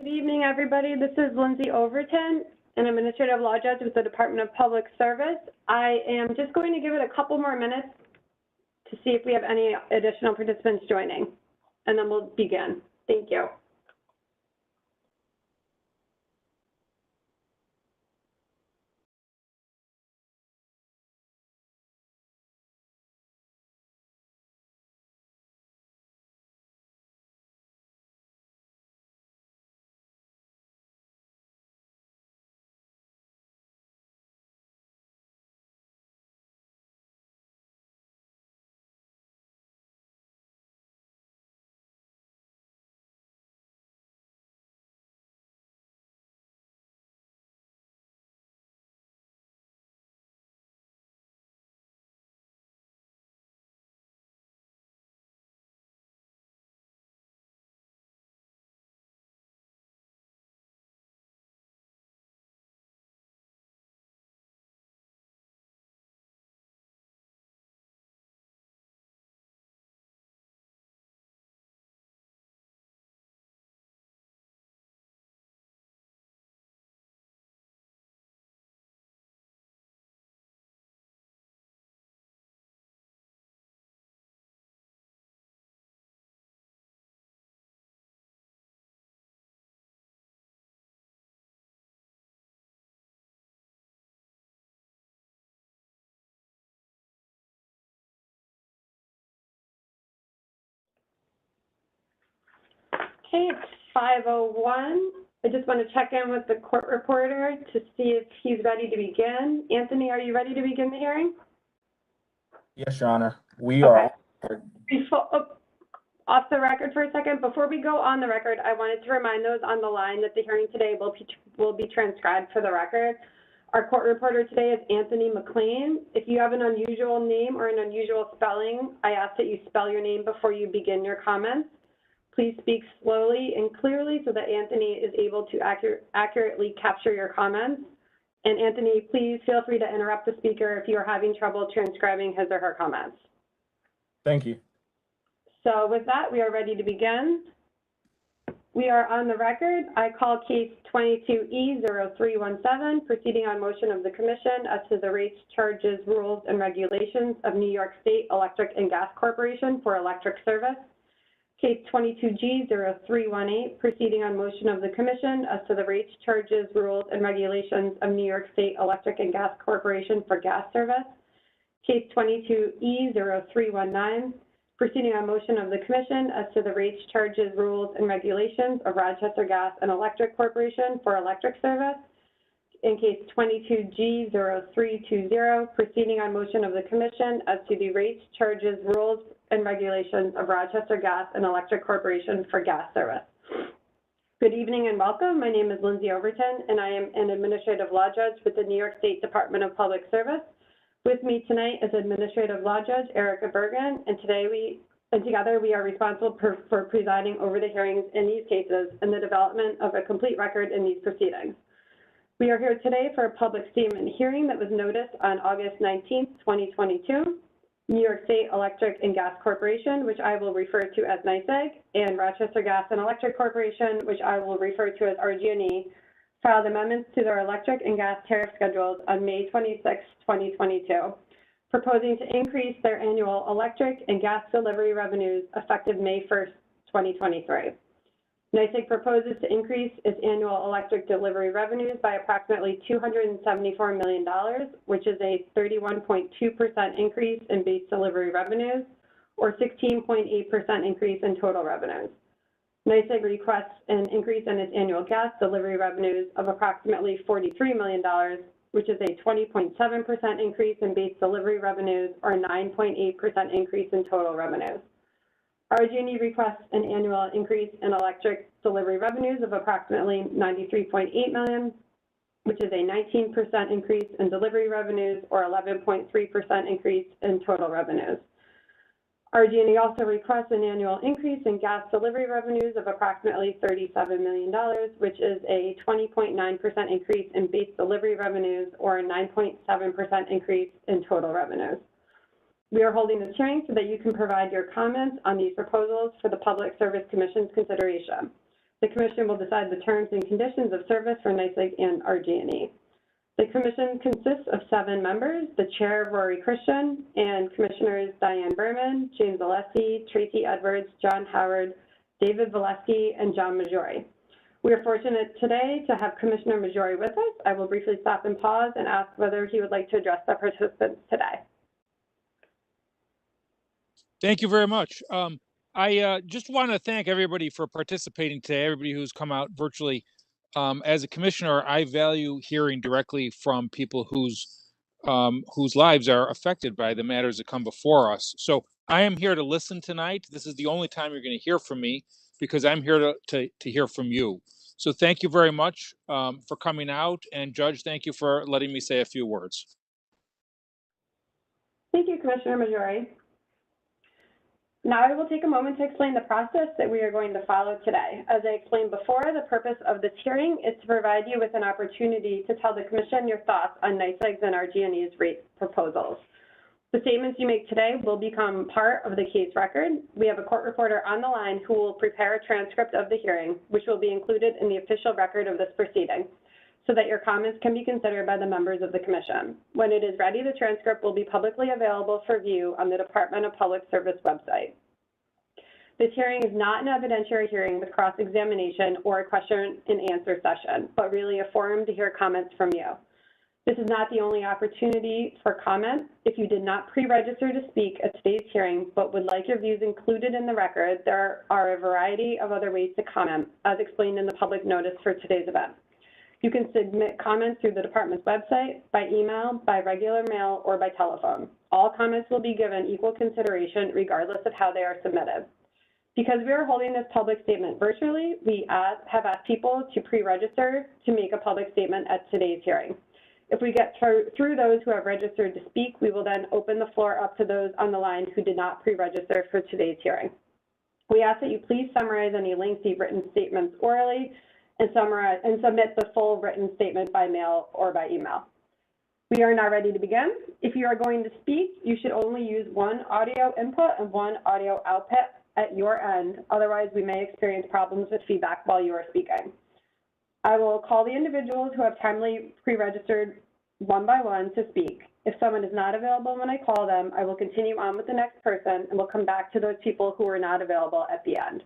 Good evening, everybody. This is Lindsay Overton, an administrative law judge with the Department of Public Service. I am just going to give it a couple more minutes to see if we have any additional participants joining, and then we'll begin. Thank you. Okay, it's 5:01. I just want to check in with the court reporter to see if he's ready to begin. Anthony, are you ready to begin the hearing? Yes, Your Honor. We are. Off the record for a second, before we go on the record, I wanted to remind those on the line that the hearing today will be transcribed for the record. Our court reporter today is Anthony McLean. If you have an unusual name or an unusual spelling, I ask that you spell your name before you begin your comments. Please speak slowly and clearly so that Anthony is able to accurately capture your comments. And Anthony, please feel free to interrupt the speaker if you are having trouble transcribing his or her comments. Thank you. So with that, we are ready to begin. We are on the record. I call case 22E0317, proceeding on motion of the Commission as to the rates, charges, rules, and regulations of New York State Electric and Gas Corporation for electric service. Case 22G0318, proceeding on motion of the Commission as to the rates, charges, rules, and regulations of New York State Electric and Gas Corporation for gas service. Case 22E0319, proceeding on motion of the Commission as to the rates, charges, rules, and regulations of Rochester Gas and Electric Corporation for electric service. In case 22G0320, proceeding on motion of the Commission as to the rates, charges, rules, and regulations of Rochester Gas and Electric Corporation for gas service. Good evening and welcome. My name is Lindsay Overton, and I am an administrative law judge with the New York State Department of Public Service. With me tonight is Administrative Law Judge Erica Bergen, and together we are responsible for presiding over the hearings in these cases and the development of a complete record in these proceedings. We are here today for a public statement hearing that was noticed on August 19th, 2022. New York State Electric and Gas Corporation, which I will refer to as NYSEG, and Rochester Gas and Electric Corporation, which I will refer to as RG&E, filed amendments to their electric and gas tariff schedules on May 26, 2022, proposing to increase their annual electric and gas delivery revenues effective May 1st, 2023. NYSEG proposes to increase its annual electric delivery revenues by approximately $274 million, which is a 31.2% increase in base delivery revenues, or 16.8% increase in total revenues. NYSEG requests an increase in its annual gas delivery revenues of approximately $43 million, which is a 20.7% increase in base delivery revenues, or 9.8% increase in total revenues. RG&E requests an annual increase in electric delivery revenues of approximately $93.8 million, which is a 19% increase in delivery revenues, or 11.3% increase in total revenues. RG&E also requests an annual increase in gas delivery revenues of approximately $37 million, which is a 20.9% increase in base delivery revenues, or a 9.7% increase in total revenues. We are holding this hearing so that you can provide your comments on these proposals for the Public Service Commission's consideration. The Commission will decide the terms and conditions of service for NYSEG and RG&E. The Commission consists of 7 members, the Chair, Rory Christian, and Commissioners Diane Berman, James Alessi, Tracy Edwards, John Howard, David Valesky, and John Majori. We are fortunate today to have Commissioner Majori with us. I will briefly stop and pause and ask whether he would like to address the participants today. Thank you very much. I just want to thank everybody for participating today, everybody who's come out virtually. As a commissioner, I value hearing directly from people whose lives are affected by the matters that come before us. So I am here to listen tonight. This is the only time you're going to hear from me because I'm here to hear from you. So thank you very much for coming out. And Judge, thank you for letting me say a few words. Thank you, Commissioner Majori. Now I will take a moment to explain the process that we are going to follow today. As I explained before, the purpose of this hearing is to provide you with an opportunity to tell the Commission your thoughts on NYSEG's and RG&E's rate proposals. The statements you make today will become part of the case record. We have a court reporter on the line who will prepare a transcript of the hearing, which will be included in the official record of this proceeding, so that your comments can be considered by the members of the Commission. When it is ready, the transcript will be publicly available for view on the Department of Public Service website. This hearing is not an evidentiary hearing with cross-examination or a question and answer session, but really a forum to hear comments from you. This is not the only opportunity for comment. If you did not pre-register to speak at today's hearing, but would like your views included in the record, there are a variety of other ways to comment, as explained in the public notice for today's event. You can submit comments through the department's website, by email, by regular mail, or by telephone. All comments will be given equal consideration regardless of how they are submitted. Because we are holding this public statement virtually, we have asked people to pre-register to make a public statement at today's hearing. If we get through those who have registered to speak, we will then open the floor up to those on the line who did not pre-register for today's hearing. We ask that you please summarize any lengthy written statements orally and submit the full written statement by mail or by email. We are now ready to begin. If you are going to speak, you should only use one audio input and one audio output at your end. Otherwise, we may experience problems with feedback while you are speaking. I will call the individuals who have timely pre-registered one by one to speak. If someone is not available when I call them, I will continue on with the next person and will come back to those people who are not available at the end.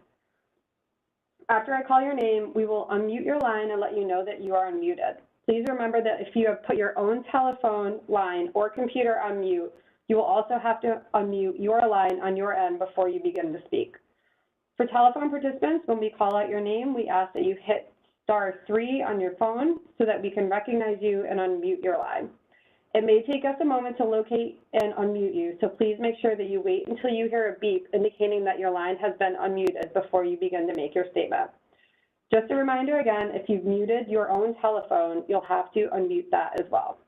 After I call your name, we will unmute your line and let you know that you are unmuted. Please remember that if you have put your own telephone line or computer on mute, you will also have to unmute your line on your end before you begin to speak. For telephone participants, when we call out your name, we ask that you hit *3 on your phone so that we can recognize you and unmute your line. It may take us a moment to locate and unmute you, so please make sure that you wait until you hear a beep indicating that your line has been unmuted before you begin to make your statement. Just a reminder again, if you've muted your own telephone, you'll have to unmute that as well.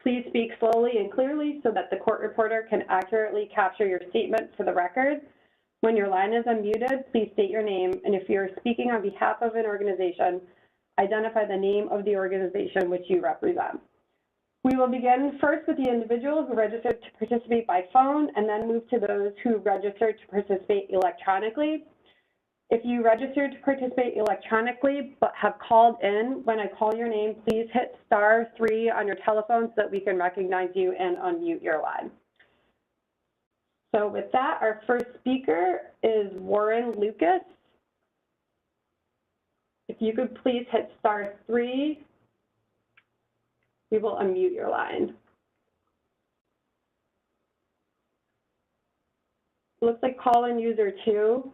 Please speak slowly and clearly so that the court reporter can accurately capture your statement for the record. When your line is unmuted, please state your name, and if you're speaking on behalf of an organization, identify the name of the organization which you represent. We will begin first with the individuals who registered to participate by phone and then move to those who registered to participate electronically. If you registered to participate electronically but have called in, when I call your name, please hit *3 on your telephone so that we can recognize you and unmute your line. So with that, our first speaker is Warren Lucas. If you could please hit *3, we will unmute your line. Looks like call-in user 2.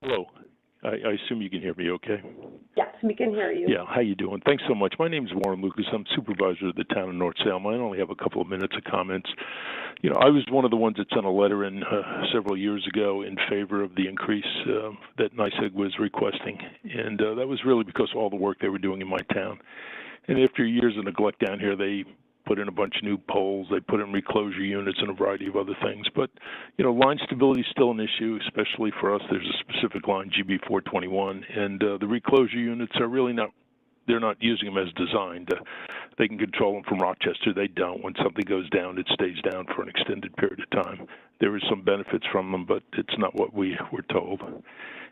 Hello. I assume you can hear me okay? Yes, we can hear you. Yeah, how you doing? Thanks so much. My name is Warren Lucas. I'm supervisor of the town of North Salem. I only have a couple of minutes of comments. You know, I was one of the ones that sent a letter in several years ago in favor of the increase that NYSEG was requesting. And that was really because of all the work they were doing in my town. And after years of neglect down here, they put in a bunch of new poles, they put in reclosure units and a variety of other things. But, you know, line stability is still an issue, especially for us. There's a specific line, GB421, and the reclosure units are really not, they're not using them as designed. they can control them from Rochester. They don't. When something goes down, it stays down for an extended period of time. There is some benefits from them, but it's not what we were told.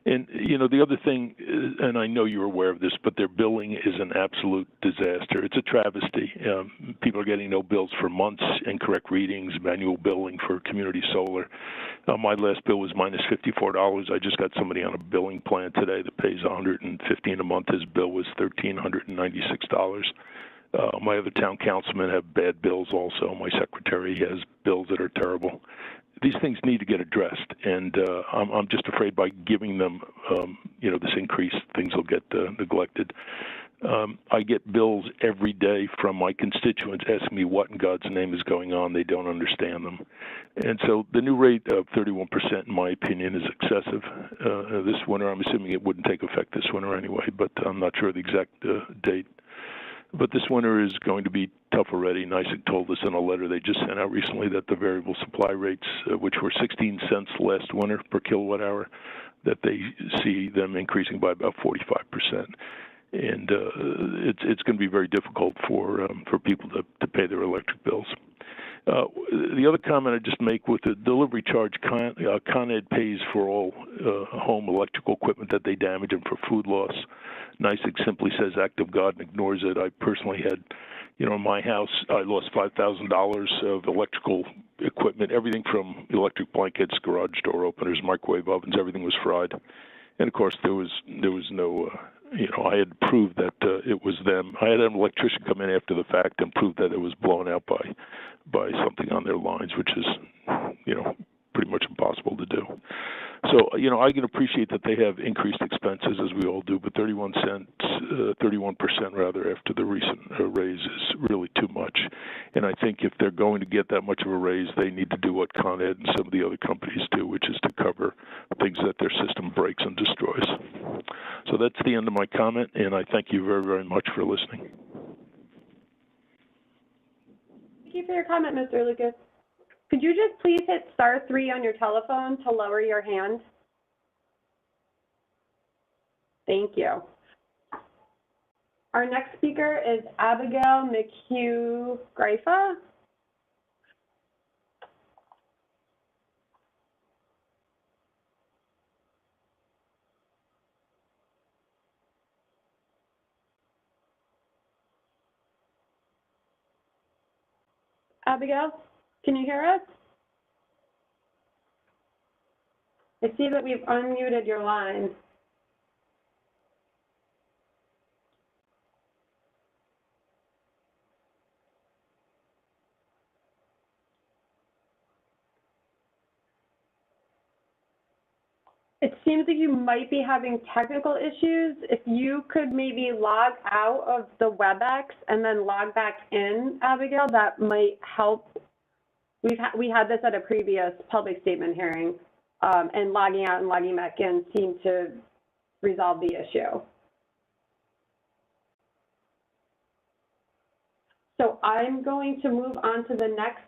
And, you know, the other thing, and I know you're aware of this, but their billing is an absolute disaster. It's a travesty. People are getting no bills for months, incorrect readings, manual billing for community solar. My last bill was minus $54. I just got somebody on a billing plan today that pays $115 a month. His bill was $1,396. My other town councilmen have bad bills also. My secretary has bills that are terrible. These things need to get addressed, and I'm just afraid by giving them, you know, this increase, things will get neglected. I get bills every day from my constituents asking me what in God's name is going on. They don't understand them. And so the new rate of 31%, in my opinion, is excessive. This winter, I'm assuming it wouldn't take effect this winter anyway, but I'm not sure the exact date. But this winter is going to be tough already. NYSEG told us in a letter they just sent out recently that the variable supply rates, which were 16 cents last winter per kilowatt hour, that they see them increasing by about 45%. And it's going to be very difficult for people to pay their electric bills. The other comment I just make with the delivery charge, Con Ed pays for all home electrical equipment that they damage and for food loss. NYSEG simply says act of God and ignores it. I personally had, you know, in my house, I lost $5,000 of electrical equipment, everything from electric blankets, garage door openers, microwave ovens, everything was fried. And of course, there was no, you know, I had proved that it was them. I had an electrician come in after the fact and prove that it was blown out by something on their lines, which is, you know, pretty much impossible to do. So, you know, I can appreciate that they have increased expenses, as we all do, but 31% rather, after the recent raise is really too much. And I think if they're going to get that much of a raise, they need to do what Con Ed and some of the other companies do, which is to cover things that their system breaks and destroys. So that's the end of my comment, and I thank you very, very much for listening. Thank you for your comment, Mr. Lucas. Could you just please hit *3 on your telephone to lower your hand? Thank you. Our next speaker is Abigail McHugh-Greifa. Abigail, can you hear us? I see that we've unmuted your line. It seems like you might be having technical issues. If you could maybe log out of the WebEx and then log back in, Abigail, that might help. We had this at a previous public statement hearing, and logging out and logging back in seemed to resolve the issue. So I'm going to move on to the next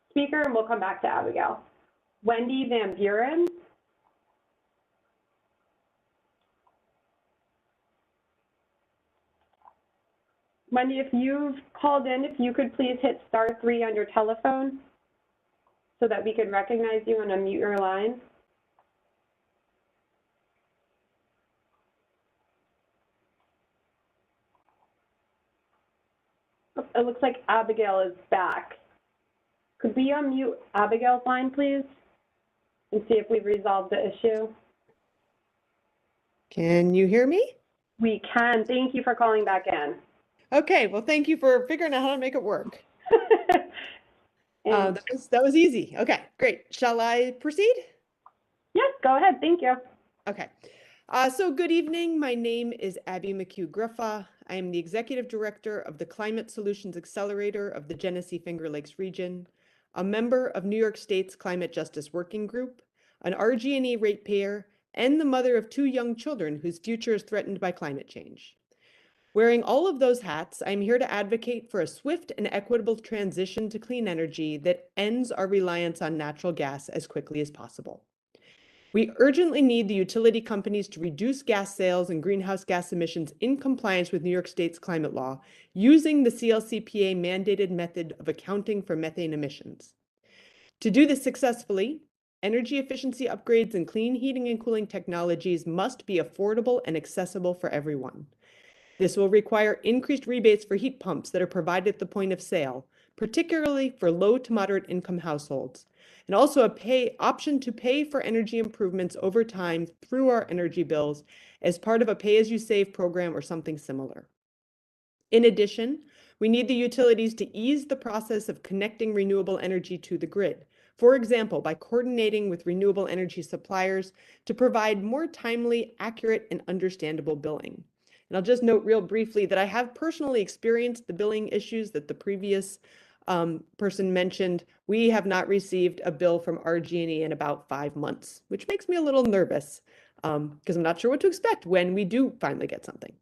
speaker, and we'll come back to Abigail. Wendy Van Buren. Wendy, if you've called in, if you could please hit *3 on your telephone so that we could recognize you and unmute your line. It looks like Abigail is back. Could we unmute Abigail's line, please, and see if we've resolved the issue? Can you hear me? We can. Thank you for calling back in. Okay, well, thank you for figuring out how to make it work. That was easy. Okay, great. Shall I proceed? Yes, go ahead. Thank you. Okay. So good evening. My name is Abby McHugh-Griffa. I am the Executive Director of the Climate Solutions Accelerator of the Genesee Finger Lakes region, a member of New York State's Climate Justice Working Group, an RG&E ratepayer, and the mother of 2 young children whose future is threatened by climate change. Wearing all of those hats, I'm here to advocate for a swift and equitable transition to clean energy that ends our reliance on natural gas as quickly as possible. We urgently need the utility companies to reduce gas sales and greenhouse gas emissions in compliance with New York State's climate law using the CLCPA mandated method of accounting for methane emissions. To do this successfully, energy efficiency upgrades and clean heating and cooling technologies must be affordable and accessible for everyone. This will require increased rebates for heat pumps that are provided at the point of sale, particularly for low to moderate income households, and also a option to pay for energy improvements over time through our energy bills as part of a pay-as-you-save program or something similar. In addition, we need the utilities to ease the process of connecting renewable energy to the grid, for example, by coordinating with renewable energy suppliers to provide more timely, accurate, and understandable billing. And I'll just note real briefly that I have personally experienced the billing issues that the previous person mentioned. We have not received a bill from RG&E in about 5 months, which makes me a little nervous because I'm not sure what to expect when we do finally get something.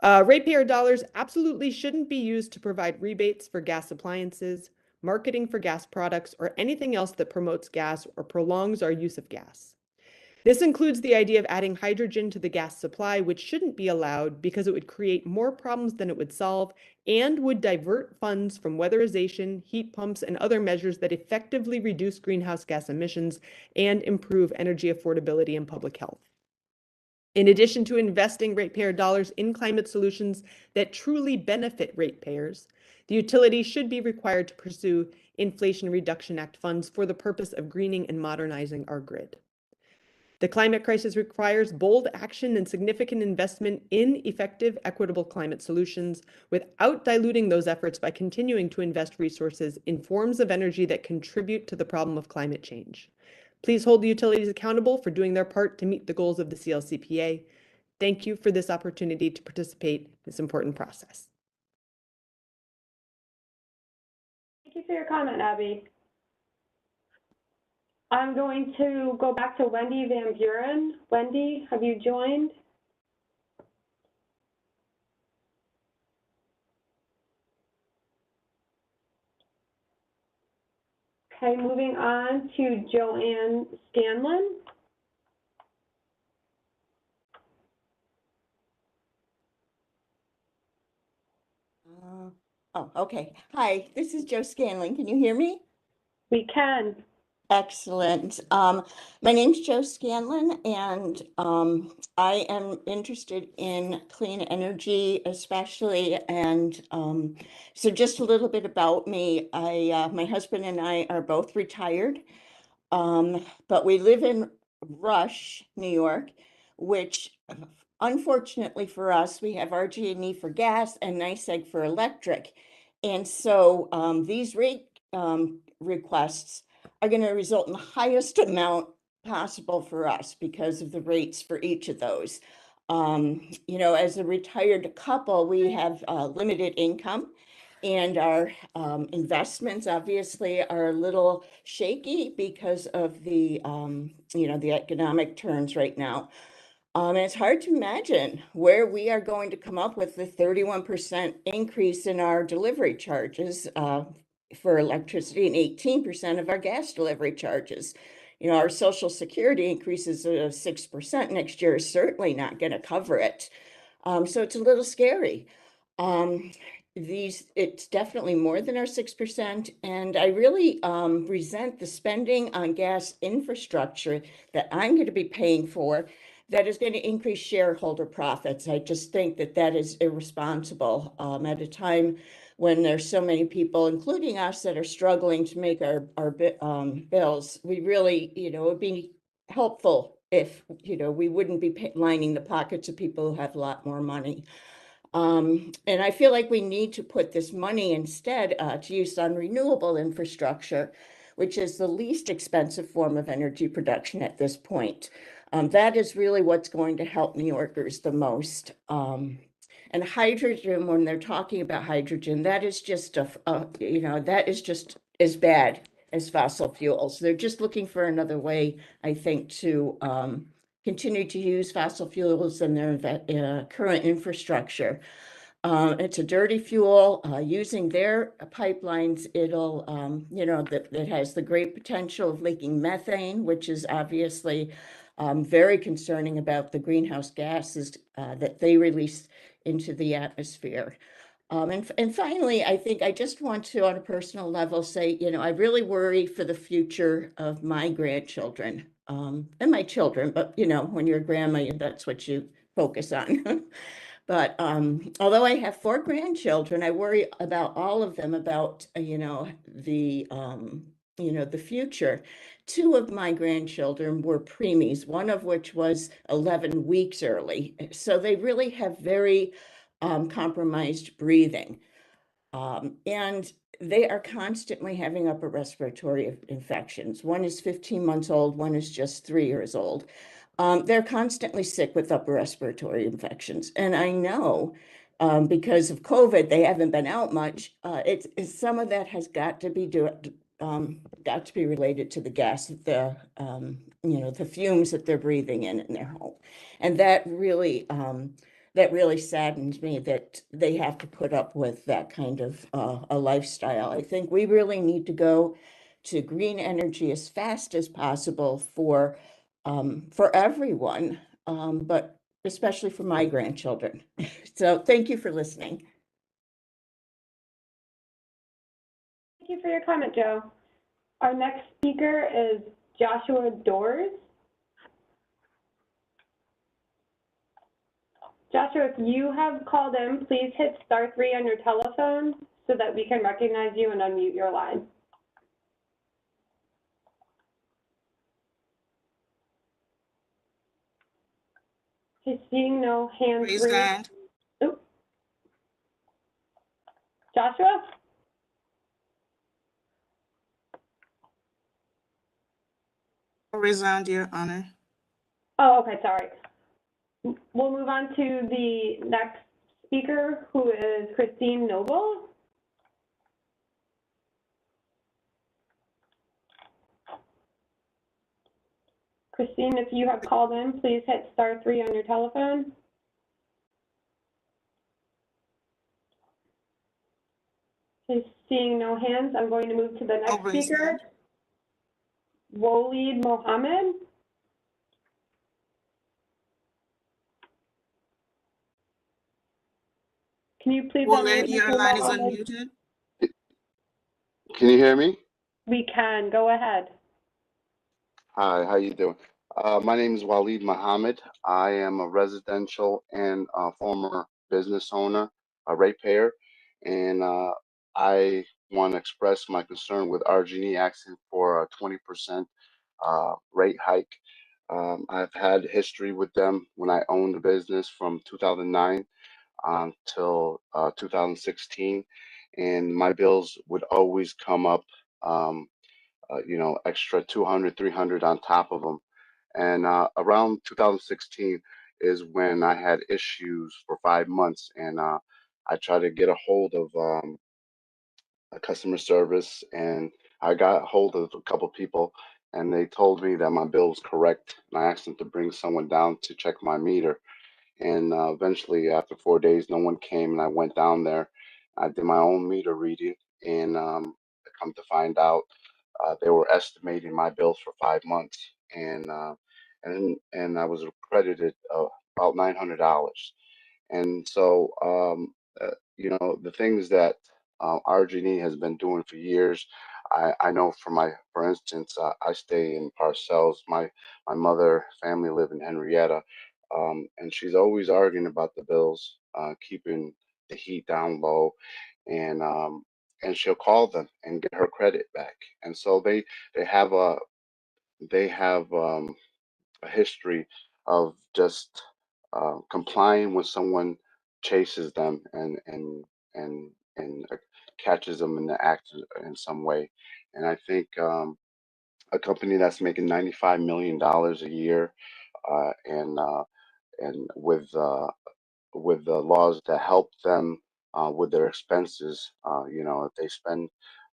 Ratepayer dollars absolutely shouldn't be used to provide rebates for gas appliances, marketing for gas products, or anything else that promotes gas or prolongs our use of gas. This includes the idea of adding hydrogen to the gas supply, which shouldn't be allowed because it would create more problems than it would solve and would divert funds from weatherization, heat pumps, and other measures that effectively reduce greenhouse gas emissions and improve energy affordability and public health. In addition to investing ratepayer dollars in climate solutions that truly benefit ratepayers, the utility should be required to pursue Inflation Reduction Act funds for the purpose of greening and modernizing our grid. The climate crisis requires bold action and significant investment in effective, equitable climate solutions without diluting those efforts by continuing to invest resources in forms of energy that contribute to the problem of climate change. Please hold the utilities accountable for doing their part to meet the goals of the CLCPA. Thank you for this opportunity to participate in this important process. Thank you for your comment, Abby. I'm going to go back to Wendy Van Buren. Wendy, have you joined? Okay, moving on to Joanne Scanlon. Okay. Hi, this is Jo Scanlon. Can you hear me? We can. Excellent. My name's Jo Scanlon, and I am interested in clean energy, especially. And so just a little bit about me. My husband and I are both retired, but we live in Rush, New York, which unfortunately for us, we have RG&E for gas and NYSEG for electric. And so these rate requests are going to result in the highest amount possible for us because of the rates for each of those. You know, as a retired couple, we have limited income, and our investments obviously are a little shaky because of the, you know, the economic turns right now. And it's hard to imagine where we are going to come up with the 31% increase in our delivery charges for electricity and 18% of our gas delivery charges. You know, our Social Security increases 6% next year is certainly not going to cover it. So it's a little scary. It's definitely more than our 6%, and I really resent the spending on gas infrastructure that I'm going to be paying for that is going to increase shareholder profits. I just think that that is irresponsible at a time when there's so many people, including us, that are struggling to make our bills. We really, you know, it would be helpful if, you know, we wouldn't be lining the pockets of people who have a lot more money. And I feel like we need to put this money instead to use on renewable infrastructure, which is the least expensive form of energy production at this point. That is really what's going to help New Yorkers the most. And hydrogen, when they're talking about hydrogen, that is just you know, that is just as bad as fossil fuels. They're just looking for another way, I think, to continue to use fossil fuels in their current infrastructure. It's a dirty fuel. Using their pipelines, it'll, that has the great potential of leaking methane, which is obviously very concerning about the greenhouse gases that they release into the atmosphere. And finally, I think I just want to, on a personal level, say, I really worry for the future of my grandchildren and my children. But, when you're a grandma, that's what you focus on. But although I have 4 grandchildren, I worry about all of them about, the future. 2 of my grandchildren were preemies, one of which was 11 weeks early. So they really have very compromised breathing. And they are constantly having upper respiratory infections. One is 15 months old, one is just 3 years old. They're constantly sick with upper respiratory infections. And I know because of COVID, they haven't been out much. It's some of that has got to be related to the gas, the fumes that they're breathing in their home. And that really saddens me that they have to put up with that kind of a lifestyle. I think we really need to go to green energy as fast as possible for everyone, but especially for my grandchildren. So thank you for listening. Thank you for your comment, Joe. Our next speaker is Joshua Doors. Joshua, if you have called in, please hit *3 on your telephone so that we can recognize you and unmute your line. Okay, seeing no hands Raise raised. hand. Oh. Joshua? Raise hand, Your Honor. Oh, okay, sorry. We'll move on to the next speaker, who is Christine Noble. Christine, if you have called in, please hit *3 on your telephone. Okay, seeing no hands, I'm going to move to the next speaker, Waleed Mohammed. Can you please Waleed, unmute your Mr. line is Mohammed? unmuted. Can you hear me? We can. Go ahead. Hi, how you doing? My name is Waleed Mohammed. I am a residential and former business owner, a ratepayer, and I want to express my concern with RG&E asking for a 20% rate hike. I've had history with them when I owned the business from 2009 till 2016, and my bills would always come up. Extra 200, 300 on top of them. And around 2016 is when I had issues for 5 months, and I tried to get a hold of a customer service, and I got a hold of a couple people, and they told me that my bill was correct, and I asked them to bring someone down to check my meter. And eventually, after 4 days, no one came, and I went down there. I did my own meter reading, and come to find out, they were estimating my bills for 5 months, and I was credited about $900. And so, the things that RG&E has been doing for years, I know for instance, I stay in Parcells. My mother family live in Henrietta, and she's always arguing about the bills, keeping the heat down low, and she'll call them and get her credit back. And so they have a history of just complying when someone chases them and catches them in the act in some way. And I think a company that's making $95 million a year, and with the laws that help them with their expenses. If they spend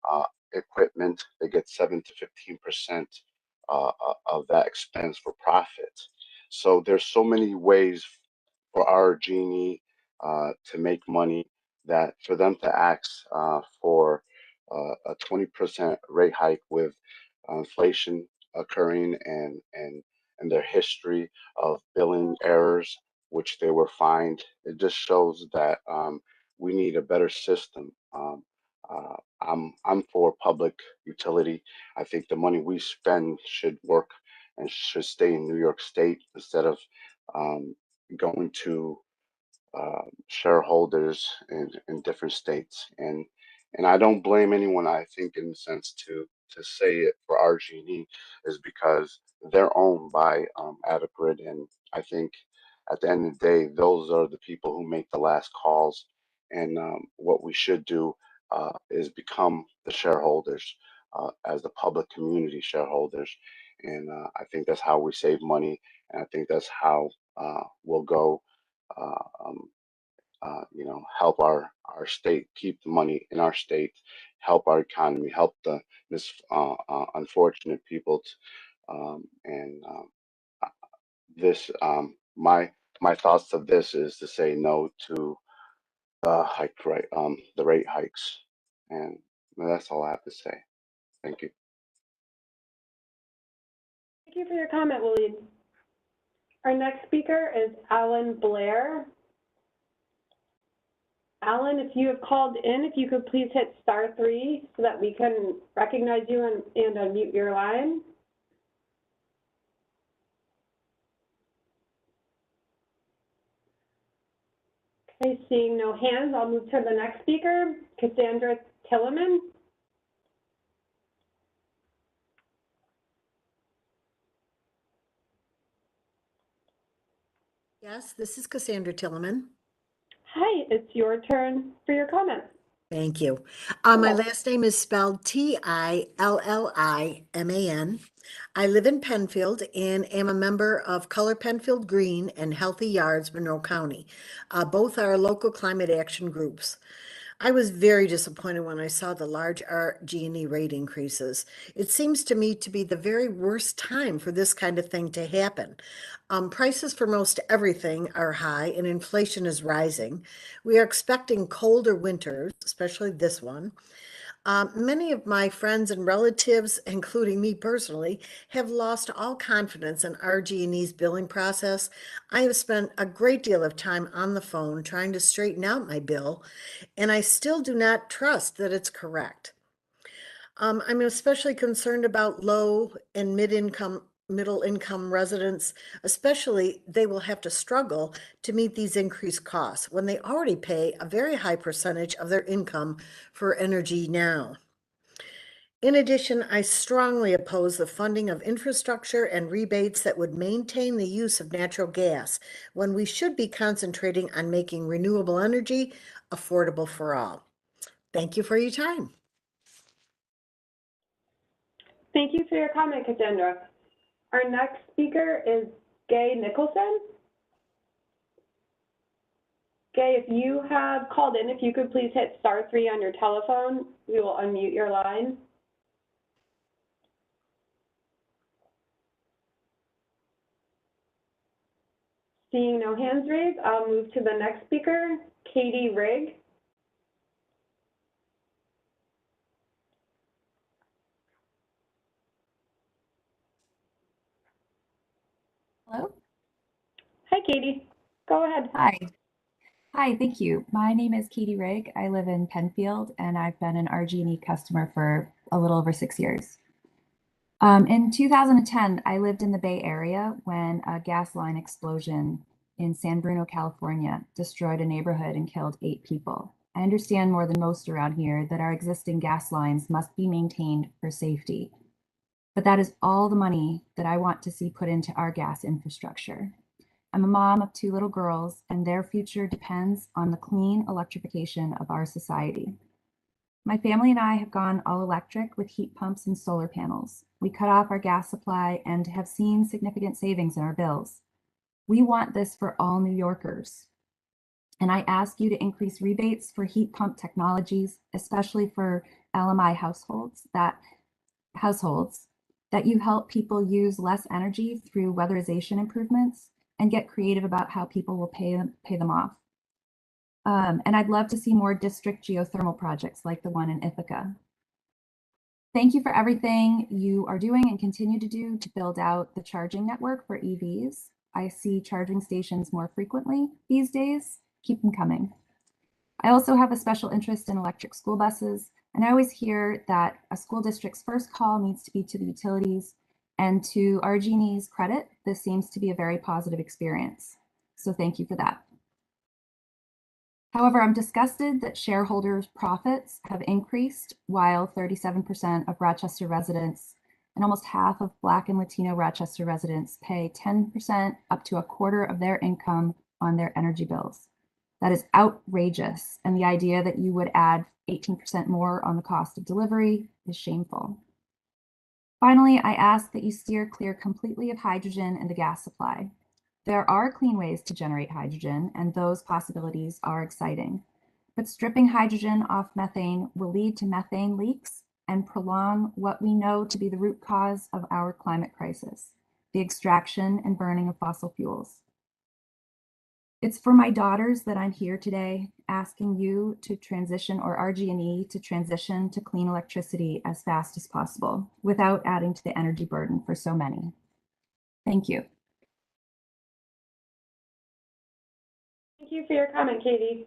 uh, equipment, they get 7 to 15% of that expense for profit. So there's so many ways for our RG&E to make money, that for them to ask for a 20% rate hike with inflation occurring and their history of billing errors, which they were fined, it just shows that we need a better system. I'm for public utility. I think the money we spend should work and should stay in New York State instead of going to shareholders in different states. And I don't blame anyone. I think in the sense to say it for RG&E is because they're owned by Avigrid, and I think at the end of the day, those are the people who make the last calls. And what we should do is become the shareholders as the public community shareholders. And I think that's how we save money, and I think that's how we'll go. Uh, um, help our state, keep the money in our state, help our economy, help the this unfortunate people. And uh, this my thoughts of this is to say no to the rate hikes, and that's all I have to say. Thank you. Thank you for your comment, Waleed. Our next speaker is Alan Blair. Alan, if you have called in, if you could please hit *3 so that we can recognize you and unmute your line. Okay, seeing no hands, I'll move to the next speaker, Cassandra Tilleman. Yes, this is Cassandra Tilleman. Hi, it's your turn for your comment. Thank you. My last name is spelled Tillman. I live in Penfield and am a member of Color Penfield Green and Healthy Yards, Monroe County. Both are local climate action groups. I was very disappointed when I saw the large RG&E rate increases. It seems to me to be the very worst time for this kind of thing to happen. Prices for most everything are high and inflation is rising. We are expecting colder winters, especially this one. Many of my friends and relatives, including me personally, have lost all confidence in RG&E's billing process. I have spent a great deal of time on the phone trying to straighten out my bill, and I still do not trust that it's correct. I'm especially concerned about low and middle income residents, especially they will have to struggle to meet these increased costs when they already pay a very high percentage of their income for energy now. In addition, I strongly oppose the funding of infrastructure and rebates that would maintain the use of natural gas when we should be concentrating on making renewable energy affordable for all. Thank you for your time. Thank you for your comment, Cassandra. Our next speaker is Gay Nicholson. Gay, if you have called in, if you could please hit *3 on your telephone, we will unmute your line. Seeing no hands raised, I'll move to the next speaker, Katie Rigg. Hello? Hi, Katie. Go ahead. Hi. Hi, thank you. My name is Katie Rigg. I live in Penfield, and I've been an RG&E customer for a little over 6 years. In 2010, I lived in the Bay Area when a gas line explosion in San Bruno, California, destroyed a neighborhood and killed 8 people. I understand more than most around here that our existing gas lines must be maintained for safety. But that is all the money that I want to see put into our gas infrastructure. I'm a mom of 2 little girls, and their future depends on the clean electrification of our society. My family and I have gone all electric with heat pumps and solar panels. We cut off our gas supply and have seen significant savings in our bills. We want this for all New Yorkers. And I ask you to increase rebates for heat pump technologies, especially for LMI households that you help people use less energy through weatherization improvements and get creative about how people will pay them off. And I'd love to see more district geothermal projects like the one in Ithaca. Thank you for everything you are doing and continue to do to build out the charging network for EVs. I see charging stations more frequently these days. Keep them coming. I also have a special interest in electric school buses, and I always hear that a school district's first call needs to be to the utilities, and to RG&E's credit, this seems to be a very positive experience. So thank you for that. However, I'm disgusted that shareholders' profits have increased while 37% of Rochester residents and almost half of Black and Latino Rochester residents pay 10% up to a quarter of their income on their energy bills. That is outrageous, and the idea that you would add 18% more on the cost of delivery is shameful. Finally, I ask that you steer clear completely of hydrogen in the gas supply. There are clean ways to generate hydrogen, and those possibilities are exciting. But stripping hydrogen off methane will lead to methane leaks and prolong what we know to be the root cause of our climate crisis, the extraction and burning of fossil fuels. It's for my daughters that I'm here today, asking you to transition, or RG&E to transition to clean electricity as fast as possible without adding to the energy burden for so many. Thank you. Thank you for your comment, Katie.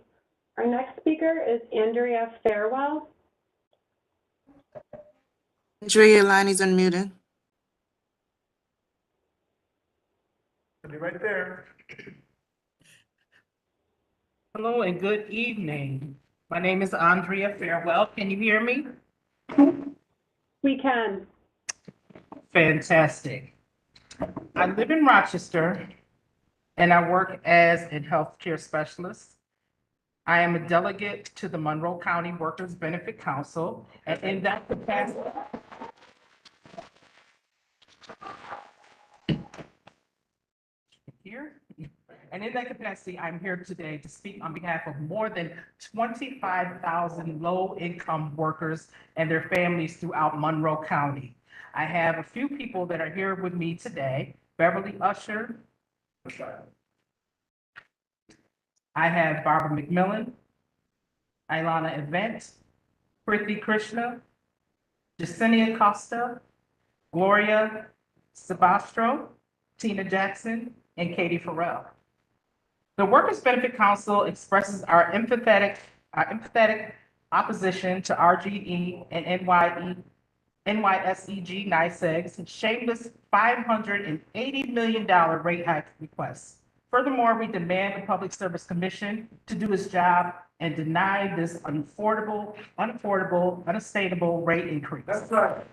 Our next speaker is Andrea Farewell. Andrea, your line is unmuted. I'll be right there. Hello and good evening. My name is Andrea Farewell. Can you hear me? We can. Fantastic. I live in Rochester and I work as a healthcare specialist. I am a delegate to the Monroe County Workers Benefit Council, and in that capacity, I'm here today to speak on behalf of more than 25,000 low-income workers and their families throughout Monroe County. I have a few people that are here with me today. Beverly Usher. I have Barbara McMillan, Ilana Event, Prithvi Krishna, Jasenia Costa, Gloria Sebastro, Tina Jackson, and Katie Farrell. The Workers Benefit Council expresses our empathetic opposition to RG&E and NYSEG NYSEG's shameless $580 million rate hike request. Furthermore, we demand the Public Service Commission to do its job and deny this unaffordable, unsustainable rate increase. That's right.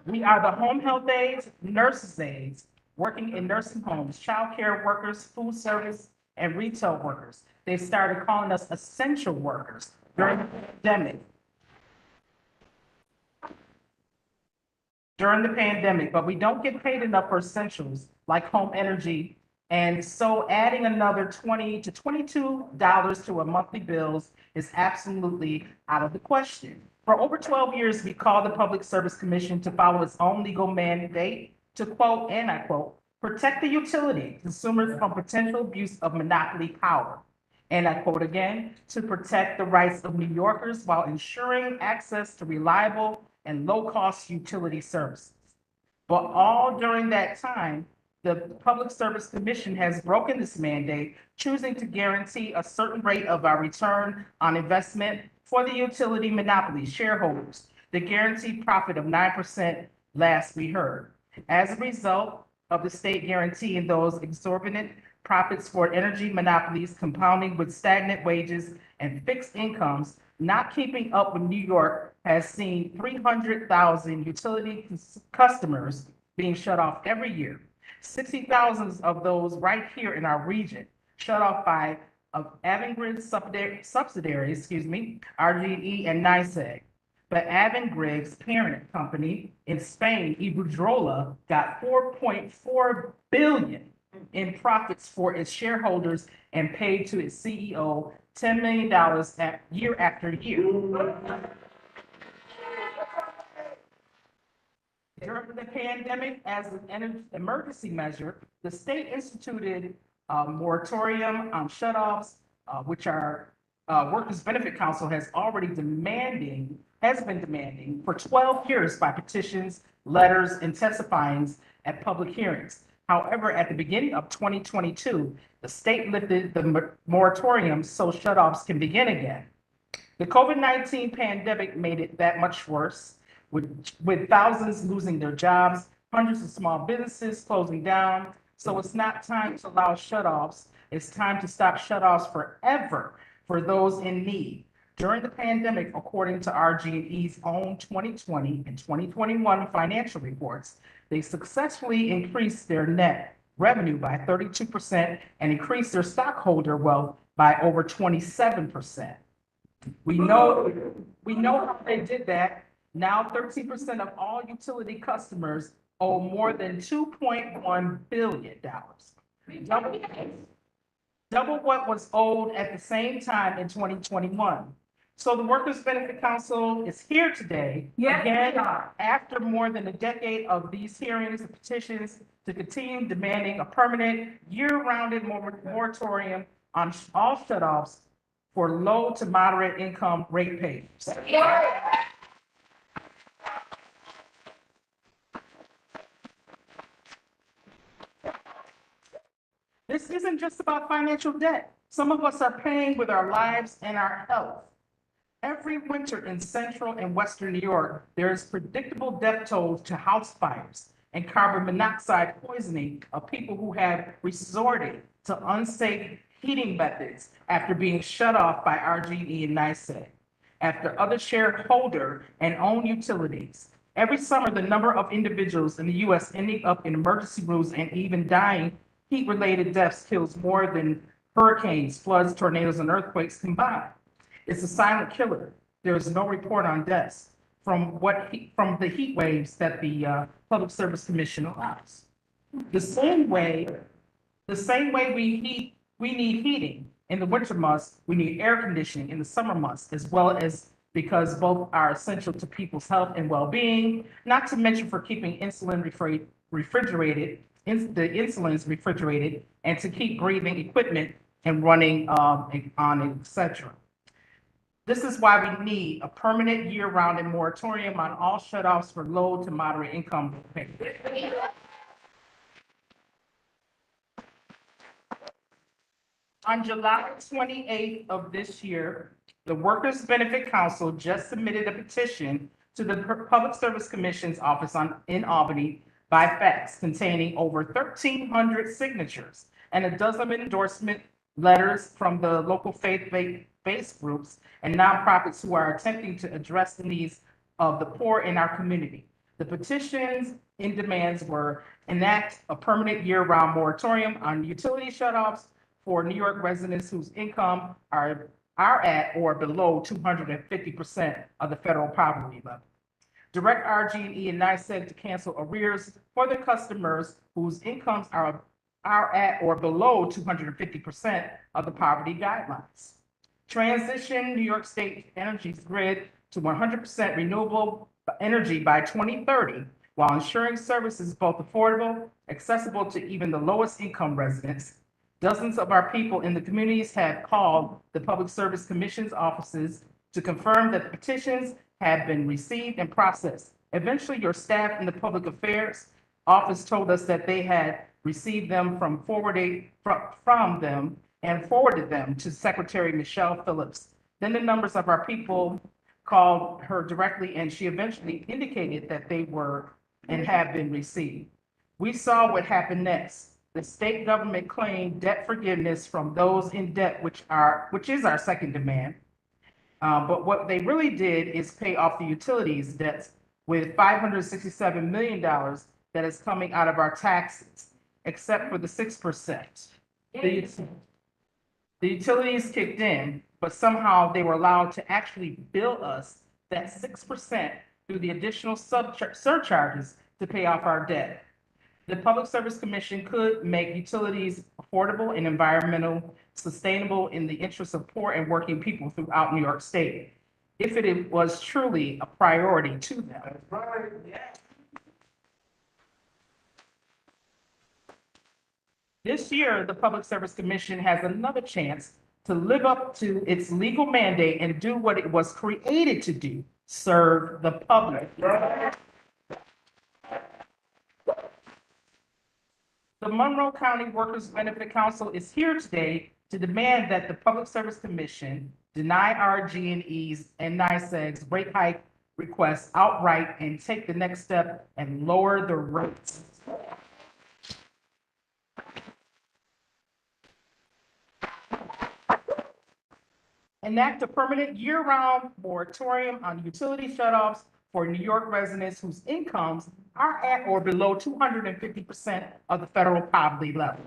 We are the home health aides, nurses aides, working in nursing homes, childcare workers, food service, and retail workers. They started calling us essential workers during the pandemic. But we don't get paid enough for essentials like home energy. And so adding another $20 to $22 to our monthly bills is absolutely out of the question. For over 12 years, we called the Public Service Commission to follow its own legal mandate to quote, and I quote, protect the utility consumers from potential abuse of monopoly power. And I quote again, to protect the rights of New Yorkers while ensuring access to reliable and low-cost utility services. But all during that time, the Public Service Commission has broken this mandate, choosing to guarantee a certain rate of our return on investment for the utility monopoly shareholders, the guaranteed profit of 9% last we heard. As a result of the state guaranteeing those exorbitant profits for energy monopolies, compounding with stagnant wages and fixed incomes, not keeping up with New York has seen 300,000 utility customers being shut off every year. 60,000 of those right here in our region, shut off by Avangrid subsidiaries, RG&E and NYSEG. But Avangrid's parent company in Spain, Iberdrola, got $4.4 billion in profits for its shareholders and paid to its CEO $10 million year after year. During the pandemic, as an emergency measure, the state instituted a moratorium on shutoffs, which our Workers Benefit Council has been demanding for 12 years by petitions, letters, and testifyings at public hearings. However, at the beginning of 2022, the state lifted the moratorium so shutoffs can begin again. The COVID-19 pandemic made it that much worse, with thousands losing their jobs, hundreds of small businesses closing down. So it's not time to allow shutoffs. It's time to stop shutoffs forever for those in need. During the pandemic, according to RG&E's own 2020 and 2021 financial reports, they successfully increased their net revenue by 32% and increased their stockholder wealth by over 27%. We know how they did that. Now 13% of all utility customers owe more than $2.1 billion. Double what was owed at the same time in 2021. So the Workers Benefit Council is here today, again, after more than a decade of these hearings and petitions, to continue demanding a permanent year-round moratorium on all shutoffs for low to moderate income ratepayers. This isn't just about financial debt. Some of us are paying with our lives and our health. Every winter in central and western New York, there is predictable death tolls to house fires and carbon monoxide poisoning of people who have resorted to unsafe heating methods after being shut off by RG&E and NYSEG, after other shareholder and owned utilities. Every summer, the number of individuals in the U.S. ending up in emergency rooms and even dying heat-related deaths kills more than hurricanes, floods, tornadoes, and earthquakes combined. It's a silent killer. There is no report on deaths from the heat waves that the Public Service Commission allows. The same way we need heating in the winter months, we need air conditioning in the summer months, as well as because both are essential to people's health and well-being, not to mention for keeping insulin refrigerated, and to keep breathing equipment and running on, etc. This is why we need a permanent year-round moratorium on all shutoffs for low to moderate income payers. On July 28th of this year, the Workers Benefit Council just submitted a petition to the Public Service Commission's office in Albany by fax containing over 1,300 signatures and a dozen endorsement letters from the local faith-based groups and nonprofits who are attempting to address the needs of the poor in our community. The petitions and demands were enact a permanent year-round moratorium on utility shutoffs for New York residents whose income are at or below 250% of the federal poverty level. Direct RG&E and NYSEG to cancel arrears for their customers whose incomes are at or below 250% of the poverty guidelines. Transition New York State energy's grid to 100% renewable energy by 2030, while ensuring services both affordable, accessible to even the lowest income residents. Dozens of our people in the communities have called the Public Service Commission's offices to confirm that the petitions have been received and processed. Eventually, your staff in the Public Affairs Office told us that they had received them from them and forwarded them to Secretary Michelle Phillips. Then the numbers of our people called her directly, and she eventually indicated that they were and have been received. We saw what happened next. The state government claimed debt forgiveness from those in debt, which is our second demand. But what they really did is pay off the utilities debts with $567 million that is coming out of our taxes, except for the 6%. The utilities kicked in, but somehow they were allowed to actually bill us that 6% through the additional surcharges to pay off our debt. The Public Service Commission could make utilities affordable and environmental sustainable in the interest of poor and working people throughout New York State, if it was truly a priority to them. This year, the Public Service Commission has another chance to live up to its legal mandate and do what it was created to do, serve the public. The Monroe County Workers Benefit Council is here today to demand that the Public Service Commission deny RG&E's and NYSEG's rate hike requests outright and take the next step and lower the rates. Enact a permanent year-round moratorium on utility shutoffs for New York residents whose incomes are at or below 250% of the federal poverty level.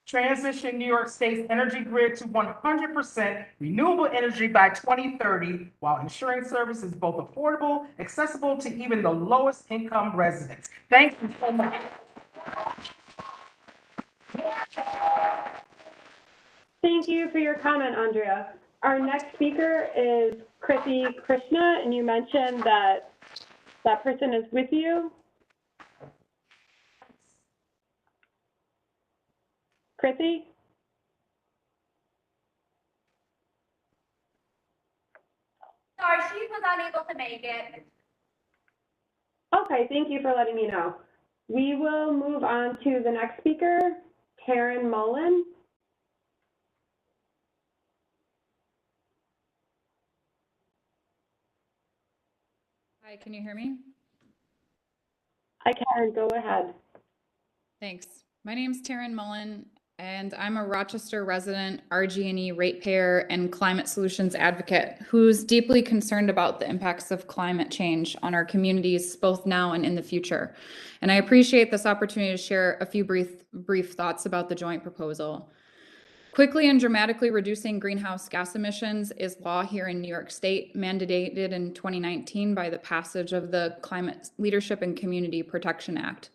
Transition New York State's energy grid to 100% renewable energy by 2030, while ensuring service is both affordable, accessible to even the lowest income residents. Thank you so much. Thank you for your comment, Andrea. Our next speaker is Kriti Krishna, and you mentioned that that person is with you. Kriti? Sorry, she was unable to make it. Okay, thank you for letting me know. We will move on to the next speaker, Taryn Mullen. Hi, can you hear me? I can, go ahead. Thanks. My name's Taryn Mullen, and I'm a Rochester resident, RG&E ratepayer, and climate solutions advocate who's deeply concerned about the impacts of climate change on our communities, both now and in the future. And I appreciate this opportunity to share a few brief thoughts about the joint proposal. Quickly and dramatically reducing greenhouse gas emissions is law here in New York State, mandated in 2019 by the passage of the Climate Leadership and Community Protection Act.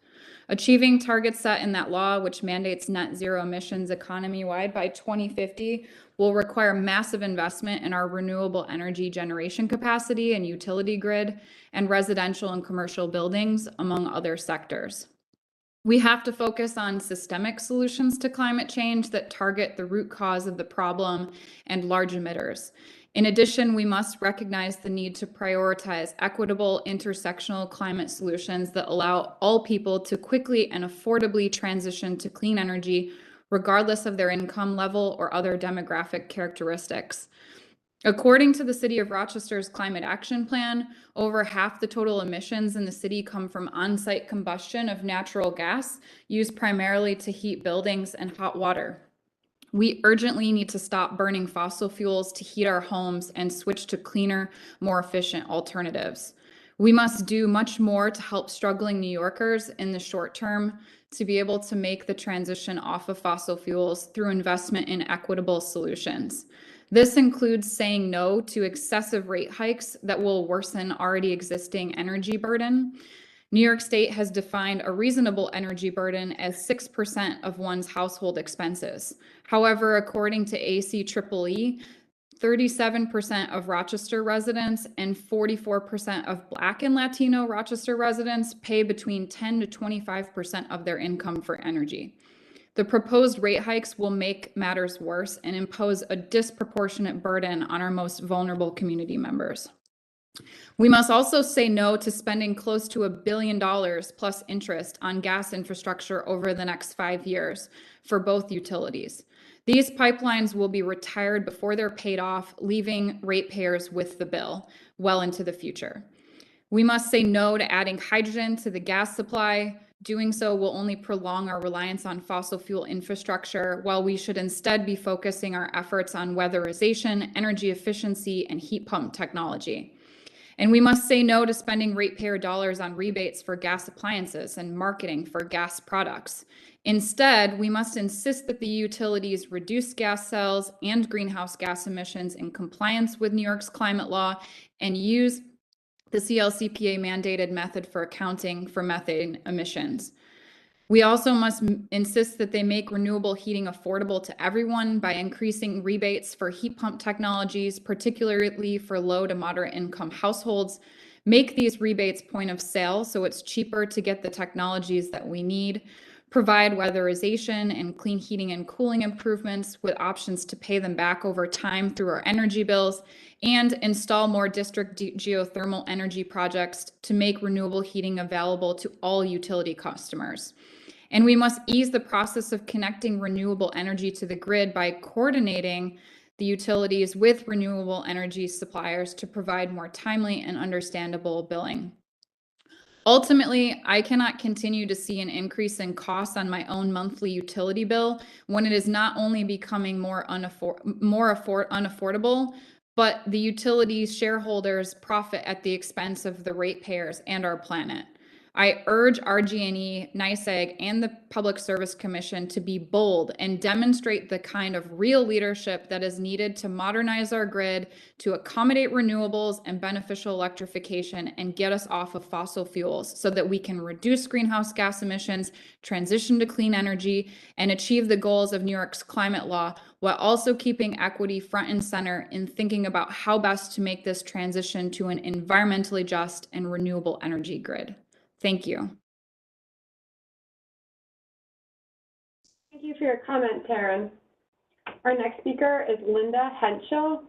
Achieving targets set in that law, which mandates net zero emissions economy-wide by 2050, will require massive investment in our renewable energy generation capacity and utility grid and residential and commercial buildings, among other sectors. We have to focus on systemic solutions to climate change that target the root cause of the problem and large emitters. In addition, we must recognize the need to prioritize equitable intersectional climate solutions that allow all people to quickly and affordably transition to clean energy, regardless of their income level or other demographic characteristics. According to the City of Rochester's Climate Action Plan, over half the total emissions in the city come from on-site combustion of natural gas used primarily to heat buildings and hot water. We urgently need to stop burning fossil fuels to heat our homes and switch to cleaner, more efficient alternatives. We must do much more to help struggling New Yorkers in the short term to be able to make the transition off of fossil fuels through investment in equitable solutions. This includes saying no to excessive rate hikes that will worsen already existing energy burden. New York State has defined a reasonable energy burden as 6% of one's household expenses. However, according to ACEEE, 37% of Rochester residents and 44% of Black and Latino Rochester residents pay between 10 to 25% of their income for energy. The proposed rate hikes will make matters worse and impose a disproportionate burden on our most vulnerable community members. We must also say no to spending close to $1 billion plus interest on gas infrastructure over the next 5 years for both utilities. These pipelines will be retired before they're paid off, leaving ratepayers with the bill well into the future. We must say no to adding hydrogen to the gas supply. Doing so will only prolong our reliance on fossil fuel infrastructure, while we should instead be focusing our efforts on weatherization, energy efficiency, and heat pump technology. And we must say no to spending ratepayer dollars on rebates for gas appliances and marketing for gas products. Instead, we must insist that the utilities reduce gas cells and greenhouse gas emissions in compliance with New York's climate law and use the CLCPA mandated method for accounting for methane emissions. We also must insist that they make renewable heating affordable to everyone by increasing rebates for heat pump technologies, particularly for low to moderate income households, make these rebates point of sale so it's cheaper to get the technologies that we need, provide weatherization and clean heating and cooling improvements with options to pay them back over time through our energy bills, and install more district geothermal energy projects to make renewable heating available to all utility customers. And we must ease the process of connecting renewable energy to the grid by coordinating the utilities with renewable energy suppliers to provide more timely and understandable billing. Ultimately, I cannot continue to see an increase in costs on my own monthly utility bill when it is not only becoming more unaffordable, but the utilities shareholders profit at the expense of the ratepayers and our planet. I urge RG&E, NYSEG, and the Public Service Commission to be bold and demonstrate the kind of real leadership that is needed to modernize our grid, to accommodate renewables and beneficial electrification, and get us off of fossil fuels so that we can reduce greenhouse gas emissions, transition to clean energy, and achieve the goals of New York's climate law, while also keeping equity front and center in thinking about how best to make this transition to an environmentally just and renewable energy grid. Thank you. Thank you for your comment, Taryn. Our next speaker is Linda Henschel.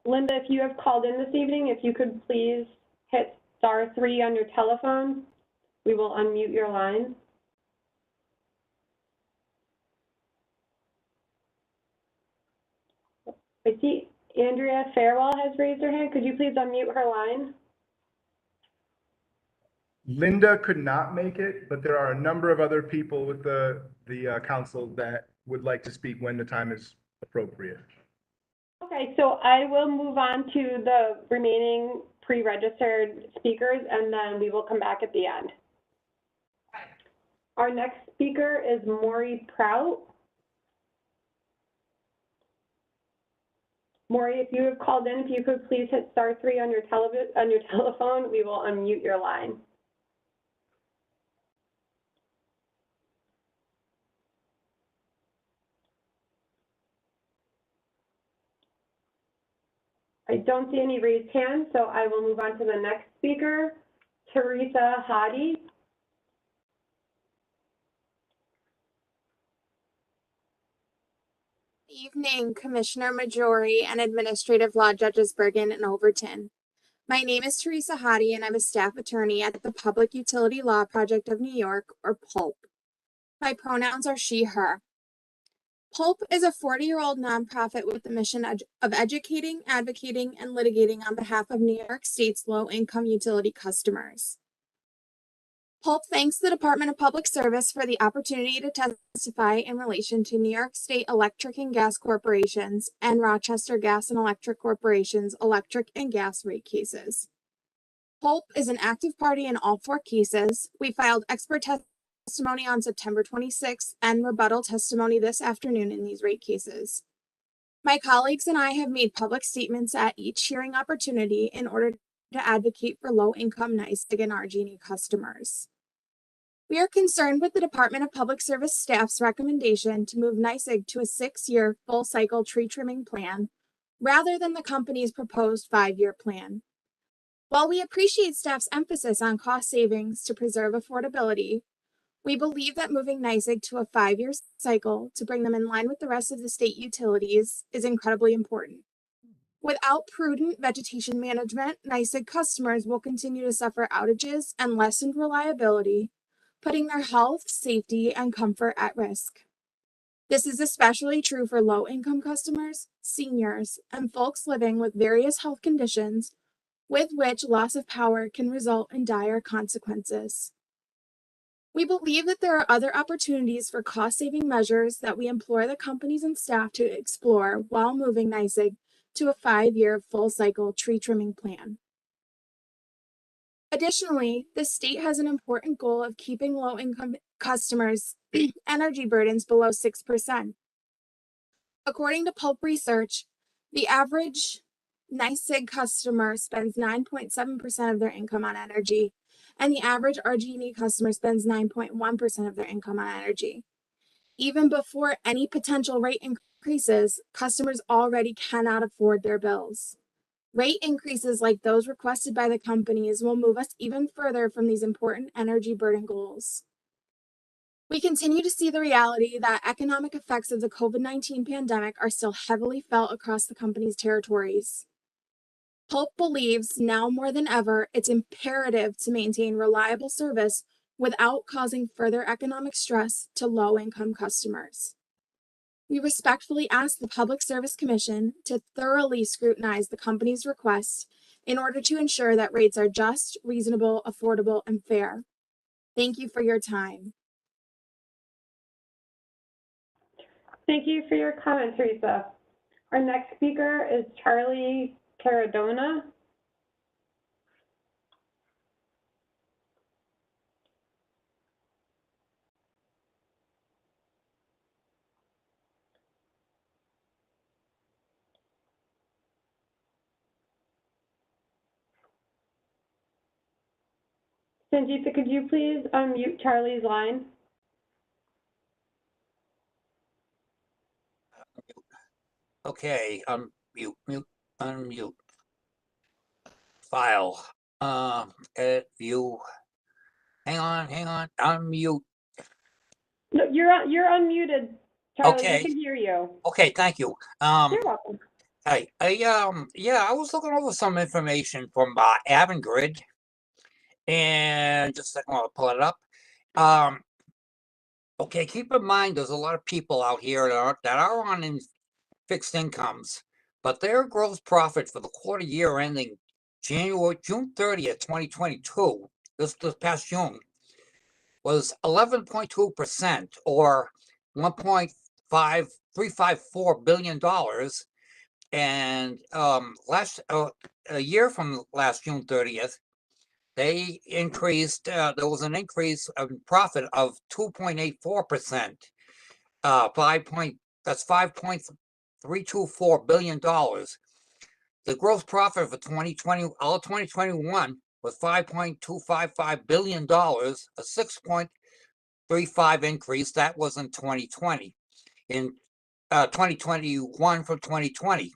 Linda, if you have called in this evening, if you could please hit *3 on your telephone, we will unmute your line. I see Andrea Farewell has raised her hand. Could you please unmute her line? Linda could not make it, but there are a number of other people with the council that would like to speak when the time is appropriate. Okay, so I will move on to the remaining pre-registered speakers, and then we will come back at the end. Our next speaker is Maury Prout. Maury, if you have called in, if you could please hit *3 on your telephone, we will unmute your line. I don't see any raised hands, so I will move on to the next speaker, Teresa Hadi. Evening, Commissioner Majori and Administrative Law Judges Bergen and Overton. My name is Teresa Hadi, and I'm a staff attorney at the Public Utility Law Project of New York, or PULP. My pronouns are she, her. PULP is a 40-year-old nonprofit with the mission of educating, advocating, and litigating on behalf of New York State's low-income utility customers. PULP thanks the Department of Public Service for the opportunity to testify in relation to New York State Electric and Gas Corporations and Rochester Gas and Electric Corporation's electric and gas rate cases. PULP is an active party in all 4 cases. We filed expert testimony on September 26th and rebuttal testimony this afternoon in these rate cases. My colleagues and I have made public statements at each hearing opportunity in order to advocate for low-income NYSEG and RG&E customers. We are concerned with the Department of Public Service staff's recommendation to move NYSEG to a 6-year full-cycle tree trimming plan rather than the company's proposed 5-year plan. While we appreciate staff's emphasis on cost savings to preserve affordability, we believe that moving NYSEG to a 5-year cycle to bring them in line with the rest of the state utilities is incredibly important. Without prudent vegetation management, NYSEG customers will continue to suffer outages and lessened reliability, putting their health, safety, and comfort at risk. This is especially true for low-income customers, seniors, and folks living with various health conditions with which loss of power can result in dire consequences. We believe that there are other opportunities for cost-saving measures that we implore the companies and staff to explore while moving NYSEG to a 5-year full-cycle tree trimming plan. Additionally, the state has an important goal of keeping low-income customers' energy burdens below 6%. According to PULP research, the average NYSEG customer spends 9.7% of their income on energy, and the average RG&E customer spends 9.1% of their income on energy. Even before any potential rate increases, customers already cannot afford their bills. Rate increases like those requested by the companies will move us even further from these important energy burden goals. We continue to see the reality that economic effects of the COVID-19 pandemic are still heavily felt across the company's territories. Pulp believes now more than ever it's imperative to maintain reliable service without causing further economic stress to low-income customers. We respectfully ask the Public Service Commission to thoroughly scrutinize the company's requests in order to ensure that rates are just, reasonable, affordable, and fair. Thank you for your time. Thank you for your comment, Teresa. Our next speaker is Charlie Caradona. Sangeeta, could you please unmute Charlie's line? Okay, unmute. File. View. Hang on, unmute. No, you're unmuted, Charlie. Okay. We can hear you. Okay, thank you. You're welcome. Hey, I was looking over some information from Avangrid, and just a second while I pull it up. Okay, keep in mind there's a lot of people out here that are on fixed incomes, but their gross profit for the quarter year ending June 30th, 2022, this past June, was 11.2%, or $1.5354 billion. And a year from last June 30th, they increased, there was an increase of profit of 2.84%, that's $5.324 billion. The gross profit for 2020, all 2021 was $5.255 billion, a 6.35 increase. That was in 2020. In 2021 from 2020.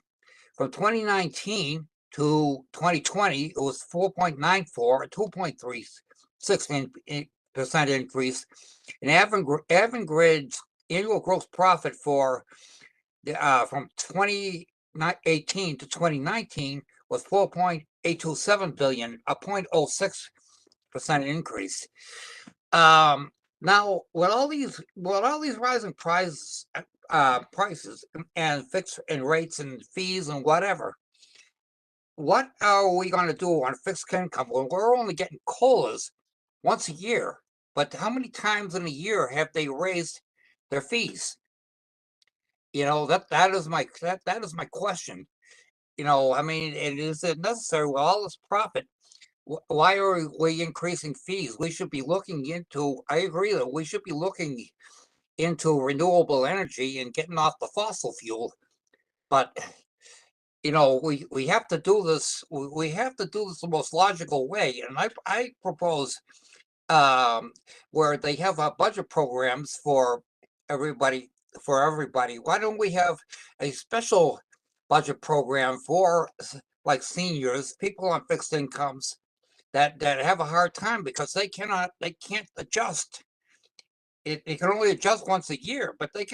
From 2019 to 2020, it was 4.94, a 2.36% increase. And Avangrid's annual gross profit for from 2018 to 2019 was 4.827 billion, a 0.06% increase. Now, with all these rising prices and fixed and rates and fees and whatever, what are we going to do on fixed income when we're only getting COLAs once a year? But how many times in a year have they raised their fees? You know, that is my question. You know, I mean, is it necessary with all this profit? Why are we increasing fees? We should be looking into, I agree that we should be looking into renewable energy and getting off the fossil fuel. But, you know, we have to do this, we have to do this the most logical way. And I propose where they have budget programs for everybody. Why don't we have a special budget program for like seniors, people on fixed incomes, that have a hard time because they can't adjust. It can only adjust once a year, but the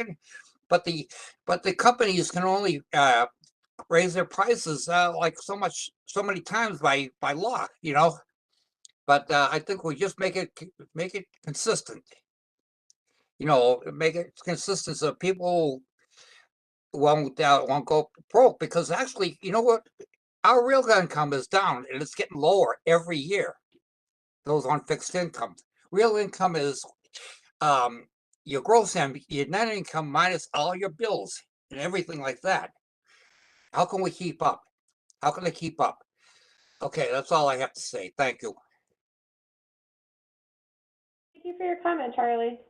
companies can only raise their prices like so many times by law, you know. But I think we just make it consistent, you know, make it consistent so people won't go broke, because actually, you know what, our real income is down and it's getting lower every year. Those on fixed income. Real income is your gross income, your net income minus all your bills and everything like that. How can we keep up? How can they keep up? Okay, that's all I have to say. Thank you. Thank you for your comment, Charlie.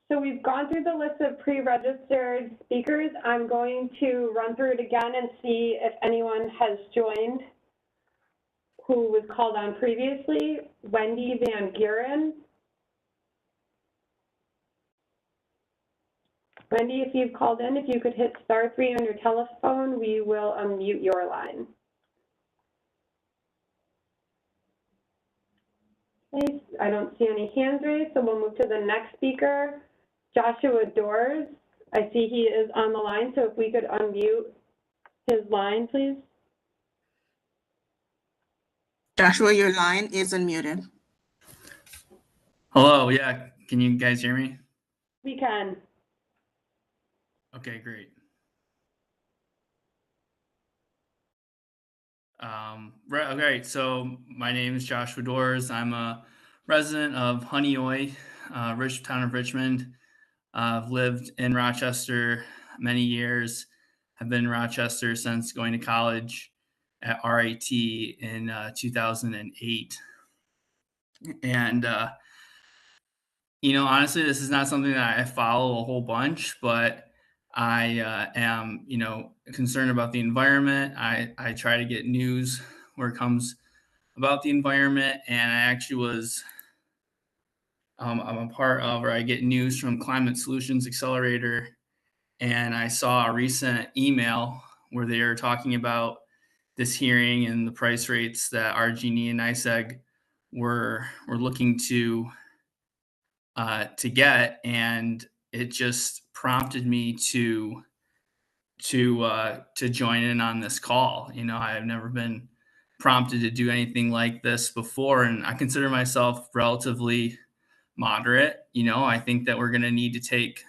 So we've gone through the list of pre-registered speakers. I'm going to run through it again and see if anyone has joined who was called on previously. Wendy Van Buren. Wendy, if you've called in, if you could hit *3 on your telephone, we will unmute your line. Okay, I don't see any hands raised, so we'll move to the next speaker, Joshua Doors. I see he is on the line, so if we could unmute his line, please. Joshua, your line is unmuted. Hello, yeah, can you guys hear me? We can. Okay, great. Right, so my name is Joshua Doors. I'm a resident of Honeoye, town of Richmond. I've lived in Rochester many years. I've been in Rochester since going to college at RIT in 2008. And honestly, this is not something that I follow a whole bunch, but I am, concerned about the environment. I try to get news where it comes about the environment, and I actually was, I'm a part of, or I get news from Climate Solutions Accelerator, and I saw a recent email where they are talking about this hearing and the price rates that RG&E and NYSEG were looking to get, and it just prompted me to join in on this call. I've never been prompted to do anything like this before, and I consider myself relatively moderate. I think that we're going to need to take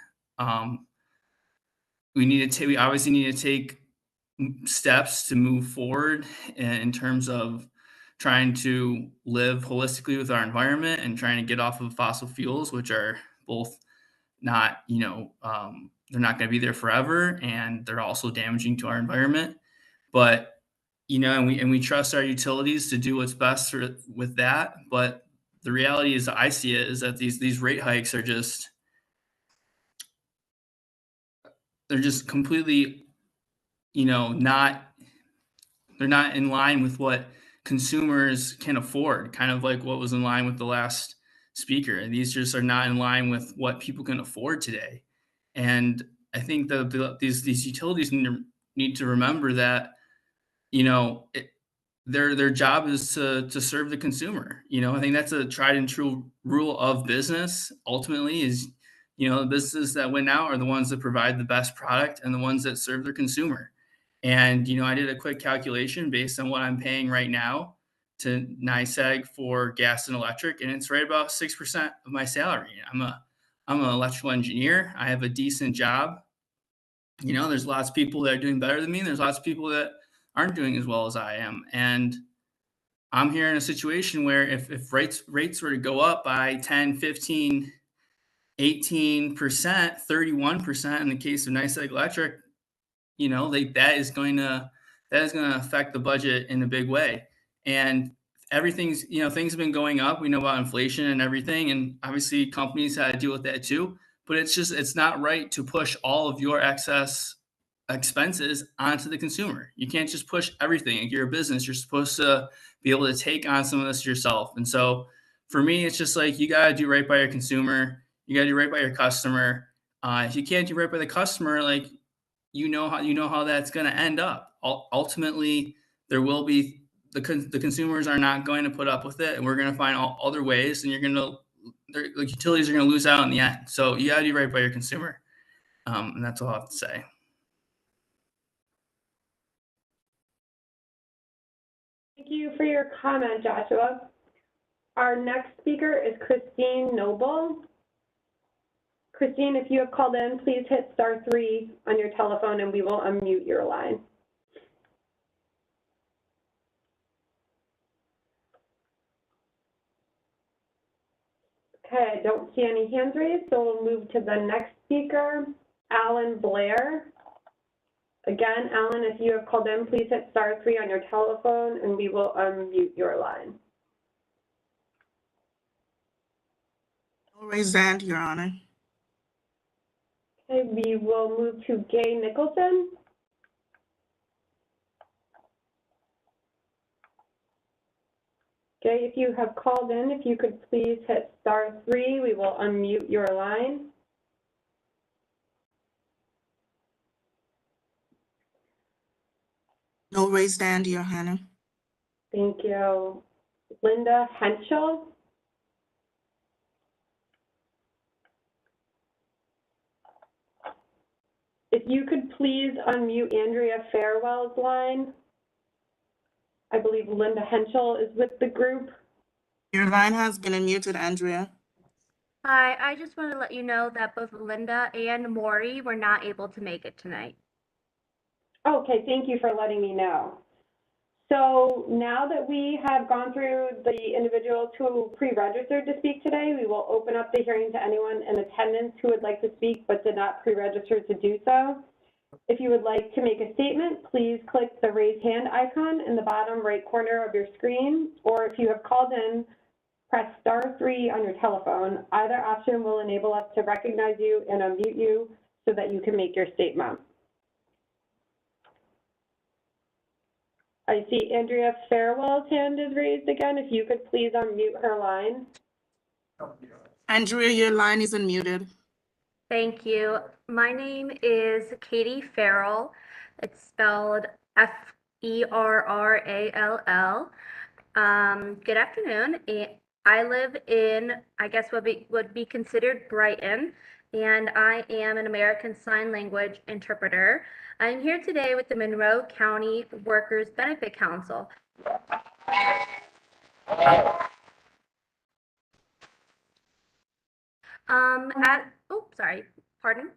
we obviously need to take steps to move forward in terms of trying to live holistically with our environment and trying to get off of fossil fuels, which are both not, they're not going to be there forever, and they're also damaging to our environment. But, and we trust our utilities to do what's best with that. But the reality is, I see it, is that these rate hikes are they're just completely, they're not in line with what consumers can afford, kind of like what was in line with the last speaker. And these just are not in line with what people can afford today. And I think that these utilities need to remember that, their job is to serve the consumer. I think that's a tried and true rule of business. Ultimately, is the businesses that win out are the ones that provide the best product and the ones that serve their consumer. And I did a quick calculation based on what I'm paying right now to NYSEG for gas and electric, and it's right about 6% of my salary. I'm an electrical engineer. I have a decent job. There's lots of people that are doing better than me, and there's lots of people that aren't doing as well as I am. And I'm here in a situation where if rates were to go up by 10, 15, 18%, 31% in the case of NYSEG Electric, that is going to affect the budget in a big way. And things have been going up. We know about inflation and everything, and obviously companies had to deal with that too. But it's not right to push all of your excess expenses onto the consumer. You can't just push everything. If you're a business, you're supposed to be able to take on some of this yourself. And so for me, it's just like, you got to do right by your consumer. You got to do right by your customer. If you can't do right by the customer, like, you know how that's going to end up. Ultimately, there will be the consumers are not going to put up with it, and we're going to find other ways, and the utilities are going to lose out in the end. So you got to do right by your consumer, and that's all I have to say. Thank you for your comment, Joshua. Our next speaker is Christine Noble. Christine, if you have called in, please hit *3 on your telephone and we will unmute your line. Okay, I don't see any hands raised, so we'll move to the next speaker, Alan Blair. Again, Alan, if you have called in, please hit *3 on your telephone and we will unmute your line. No raised hand, Your Honor. Okay, we will move to Gay Nicholson. Gay, if you have called in, if you could please hit *3, we will unmute your line. No raised hand, Your Honor. Thank you. Linda Henschel? If you could please unmute Andrea Fairwell's line. I believe Linda Henschel is with the group. Your line has been unmuted, Andrea. Hi, I just want to let you know that both Linda and Maury were not able to make it tonight. Okay, thank you for letting me know. So now that we have gone through the individuals who pre-registered to speak today, we will open up the hearing to anyone in attendance who would like to speak but did not pre-register to do so. If you would like to make a statement, please click the raise hand icon in the bottom right corner of your screen, or if you have called in, press *3 on your telephone. Either option will enable us to recognize you and unmute you so that you can make your statement. I see Andrea Fairwell's hand is raised again. If you could please unmute her line. Andrea, your line is unmuted. Thank you. My name is Katie Farrell. It's spelled F-E-R-R-A-L-L. Good afternoon. I live in, I guess would be considered Brighton, and I am an American Sign Language interpreter. I'm here today with the Monroe County Workers Benefit Council. Sorry, pardon?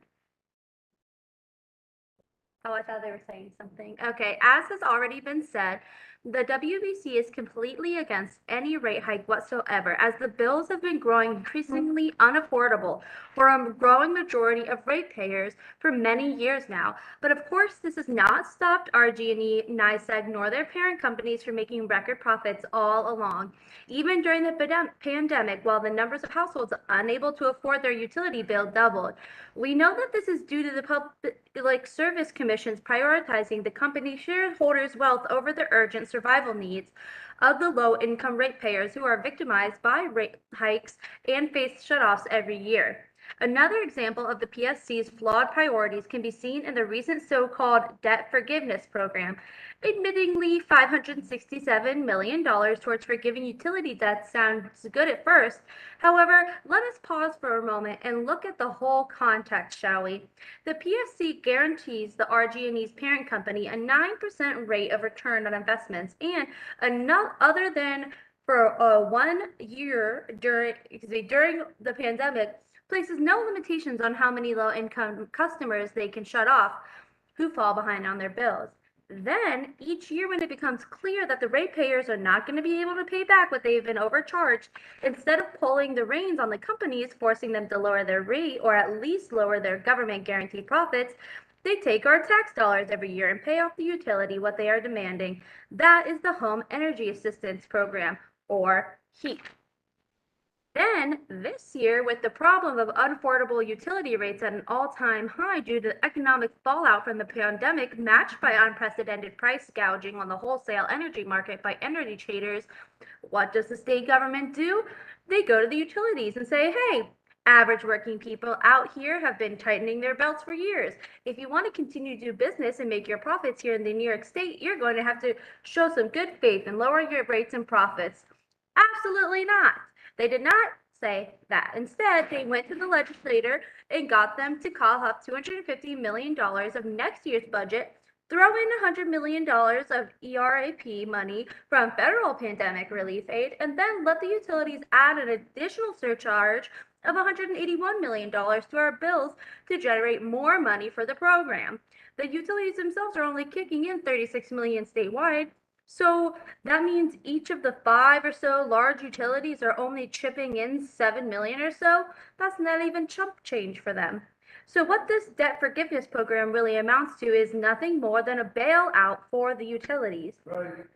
Oh, I thought they were saying something. Okay, as has already been said, the WBC is completely against any rate hike whatsoever, as the bills have been growing increasingly unaffordable for a growing majority of ratepayers for many years now. But of course, this has not stopped RG&E, NYSEG, nor their parent companies from making record profits all along. Even during the pandemic, while the numbers of households unable to afford their utility bill doubled. We know that this is due to the Public Service Commission's prioritizing the company shareholders' wealth over the urgent survival needs of the low-income ratepayers who are victimized by rate hikes and face shutoffs every year. Another example of the PSC's flawed priorities can be seen in the recent so-called debt forgiveness program, admittingly $567 million towards forgiving utility debt sounds good at first. However, let us pause for a moment and look at the whole context, shall we? The PSC guarantees the RG&E's parent company a 9% rate of return on investments, and other than for 1 year during the pandemic, places no limitations on how many low-income customers they can shut off who fall behind on their bills. Then, each year when it becomes clear that the ratepayers are not going to be able to pay back what they've been overcharged, instead of pulling the reins on the companies, forcing them to lower their rate or at least lower their government-guaranteed profits, they take our tax dollars every year and pay off the utility what they are demanding. That is the Home Energy Assistance Program, or HEAP. Then, this year, with the problem of unaffordable utility rates at an all-time high due to economic fallout from the pandemic, matched by unprecedented price gouging on the wholesale energy market by energy traders, what does the state government do? They go to the utilities and say, hey, average working people out here have been tightening their belts for years. If you want to continue to do business and make your profits here in the New York State, you're going to have to show some good faith and lower your rates and profits. Absolutely not. They did not say that. Instead, they went to the legislator and got them to call up $250 million of next year's budget, throw in $100 million of ERAP money from federal pandemic relief aid, and then let the utilities add an additional surcharge of $181 million to our bills to generate more money for the program. The utilities themselves are only kicking in $36 million statewide. So that means each of the 5 or so large utilities are only chipping in $7 million or so. That's not even chump change for them. So what this debt forgiveness program really amounts to is nothing more than a bailout for the utilities. Right.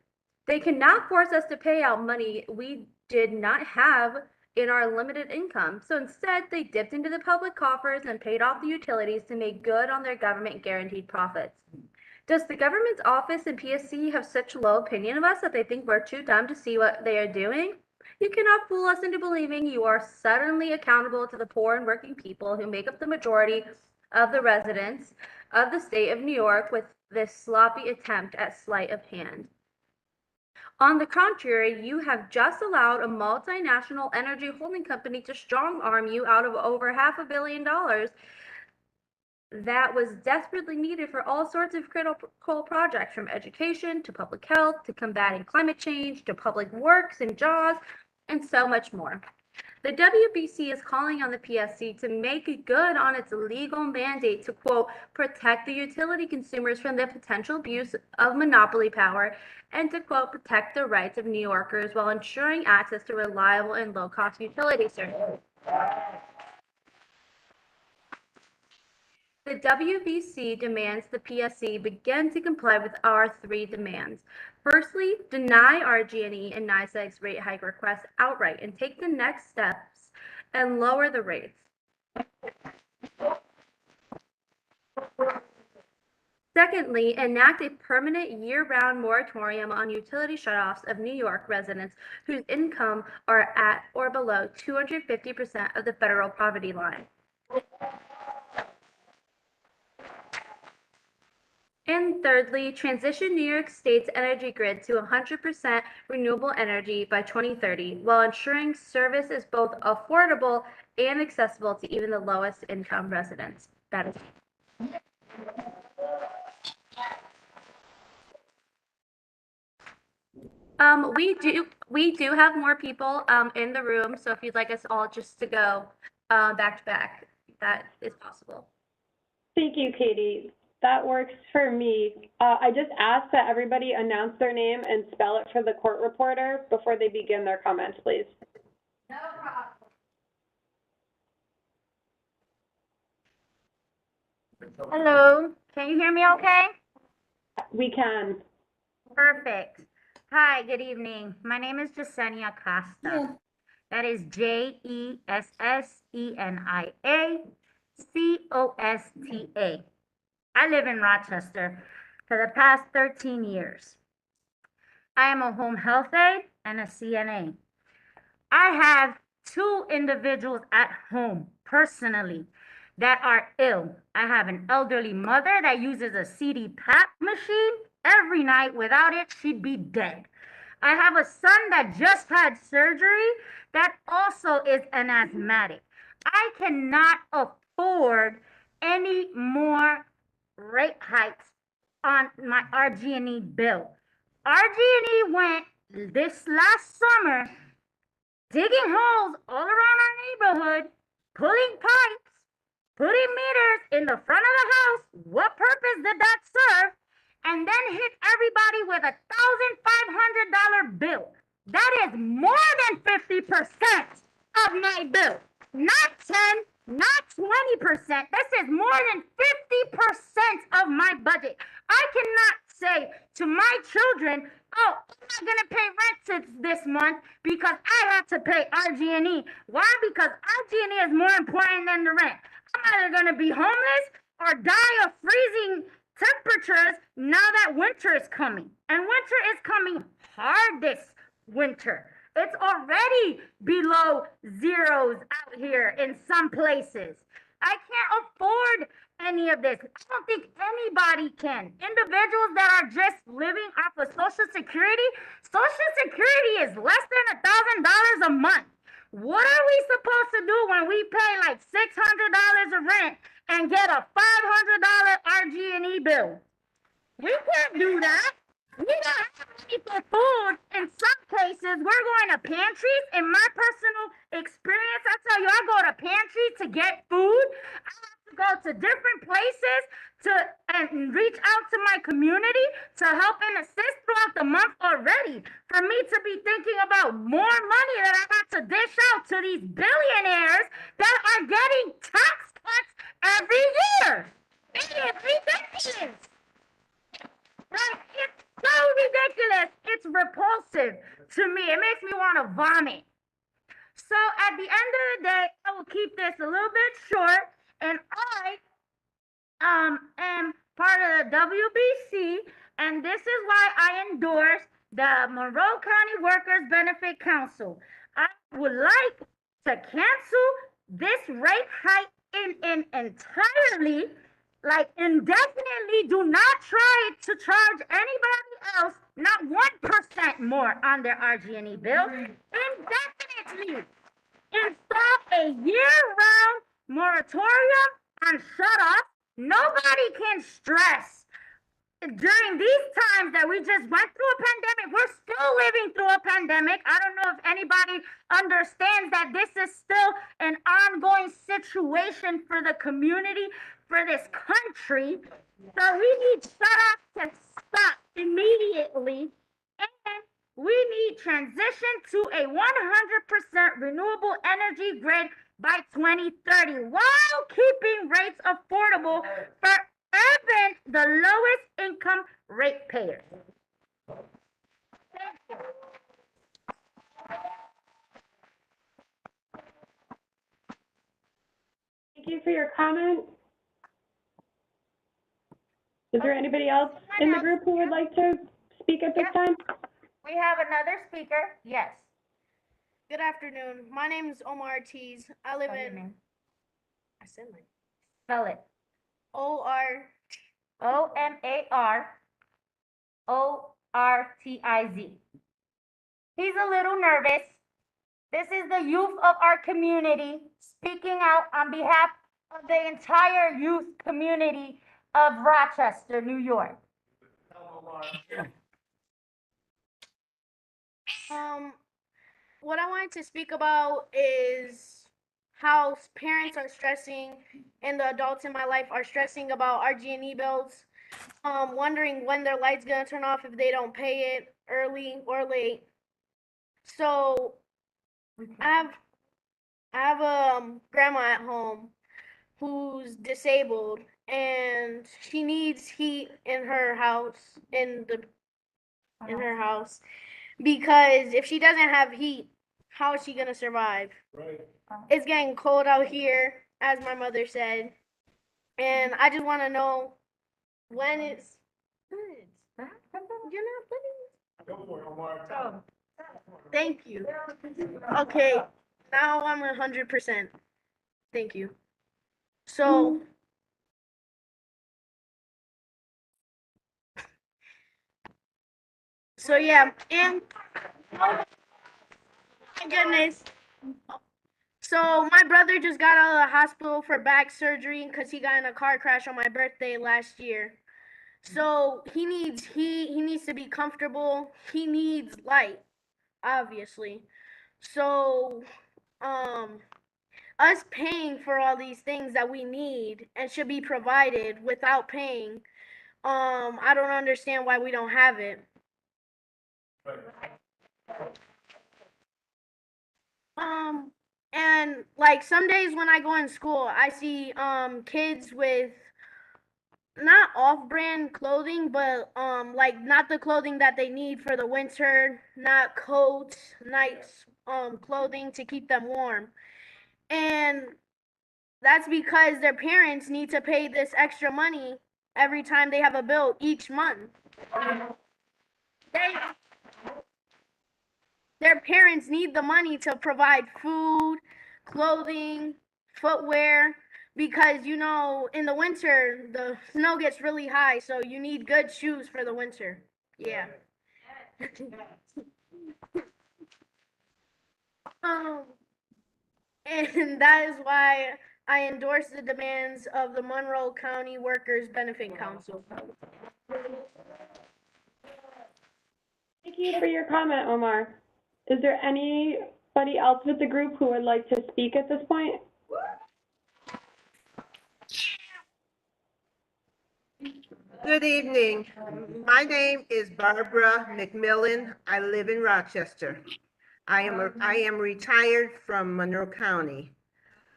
They cannot force us to pay out money we did not have in our limited income. So instead, they dipped into the public coffers and paid off the utilities to make good on their government guaranteed profits. Does the government's office and PSC have such low opinion of us that they think we're too dumb to see what they are doing? You cannot fool us into believing you are suddenly accountable to the poor and working people who make up the majority of the residents of the state of New York with this sloppy attempt at sleight of hand. On the contrary, you have just allowed a multinational energy holding company to strong-arm you out of over $500 million that was desperately needed for all sorts of critical projects, from education to public health to combating climate change to public works and jobs, and so much more. The WBC is calling on the PSC to make good on its legal mandate to, quote, protect the utility consumers from the potential abuse of monopoly power and to, quote, protect the rights of New Yorkers while ensuring access to reliable and low-cost utility services. The WBC demands the PSC begin to comply with our three demands. Firstly, deny RG&E and NYSEG's rate hike requests outright and take the next steps and lower the rates. Secondly, enact a permanent year-round moratorium on utility shutoffs of New York residents whose income are at or below 250% of the federal poverty line. And thirdly, transition New York State's energy grid to 100% renewable energy by 2030, while ensuring service is both affordable and accessible to even the lowest income residents. That is. We do have more people in the room, so if you'd like us all just to go back to back, that is possible. Thank you, Katie. That works for me. I just ask that everybody announce their name and spell it for the court reporter before they begin their comments, please. No problem. Hello, can you hear me okay? We can. Perfect. Hi, good evening. My name is Jasenia Costa. Yeah. That is JESSENIA COSTA. I live in Rochester for the past 13 years. I am a home health aide and a CNA. I have 2 individuals at home personally that are ill. I have an elderly mother that uses a CPAP machine every night. Without it, she'd be dead. I have a son that just had surgery that also is an asthmatic. I cannot afford any more rate hikes on my RG&E bill. RG&E went this last summer digging holes all around our neighborhood, pulling pipes, putting meters in the front of the house. What purpose did that serve? And then hit everybody with a $1,500 bill. That is more than 50% of my bill. Not 10, not 20%. This is more than 50% of my budget. I cannot say to my children, oh, I'm not gonna pay rent this month because I have to pay RG&E. Why? Because RG&E is more important than the rent. I'm either gonna be homeless or die of freezing temperatures now that winter is coming. And winter is coming hard this winter. It's already below zeros out here in some places. I can't afford any of this. I don't think anybody can. Individuals that are just living off of Social Security is less than $1,000 a month. What are we supposed to do when we pay like $600 of rent and get a $500 RG&E bill? We can't do that. We don't have money for food. In some cases, we're going to pantries. In my personal experience, I tell you, I go to pantries to get food. I have to go to different places and reach out to my community to help and assist throughout the month already. For me to be thinking about more money that I have to dish out to these billionaires that are getting tax cuts every year. It is ridiculous. Right? It's so ridiculous. It's repulsive to me. It makes me want to vomit. So at the end of the day, I will keep this a little bit short, and I am part of the WBC, and this is why I endorse the Monroe County Workers Benefit Council. I would like to cancel this rate hike in entirely, like indefinitely do not try to charge anybody else not 1% more on their RG&E bill. Indefinitely install a year-round moratorium on shut-off. Nobody can stress during these times that we just went through a pandemic. We're still living through a pandemic. I don't know if anybody understands that this is still an ongoing situation for the community, for this country. So we need shut-off to stop immediately, and we need transition to a 100% renewable energy grid by 2030 while keeping rates affordable for even the lowest income ratepayers. Thank you. Thank you for your comment. Is there anybody else in the group who would like to speak at this time? We have another speaker. Yes. Good afternoon. My name is Omar Ortiz. I live in. I said my. Spell it. O-R. OMARORTIZ. He's a little nervous. This is the youth of our community speaking out on behalf of the entire youth community of Rochester, New York. What I wanted to speak about is how parents are stressing and the adults in my life are stressing about RG&E bills, wondering when their light's gonna turn off if they don't pay it early or late. So I have a grandma at home who's disabled and she needs heat in her house because if she doesn't have heat, how is she gonna survive? Right. It's getting cold out here, as my mother said, and I just want to know when it's. You're not putting. Go for it, Omar. Oh, thank you. Okay, now I'm 100%. Thank you. So. So yeah, and oh my goodness. So my brother just got out of the hospital for back surgery because he got in a car crash on my birthday last year. So he needs to be comfortable. He needs light, obviously. So us paying for all these things that we need and should be provided without paying, I don't understand why we don't have it. And like some days when I go in school, I see kids with not off-brand clothing, but like not the clothing that they need for the winter, not coats, nice clothing to keep them warm. And that's because their parents need to pay this extra money every time they have a bill each month. Their parents need the money to provide food, clothing, footwear, because you know in the winter the snow gets really high, so you need good shoes for the winter. Yeah. And that is why I endorse the demands of the Monroe County Workers Benefit Council. Thank you for your comment, Omar. Is there anybody else with the group who would like to speak at this point? Good evening. My name is Barbara McMillan. I live in Rochester. I am retired from Monroe County.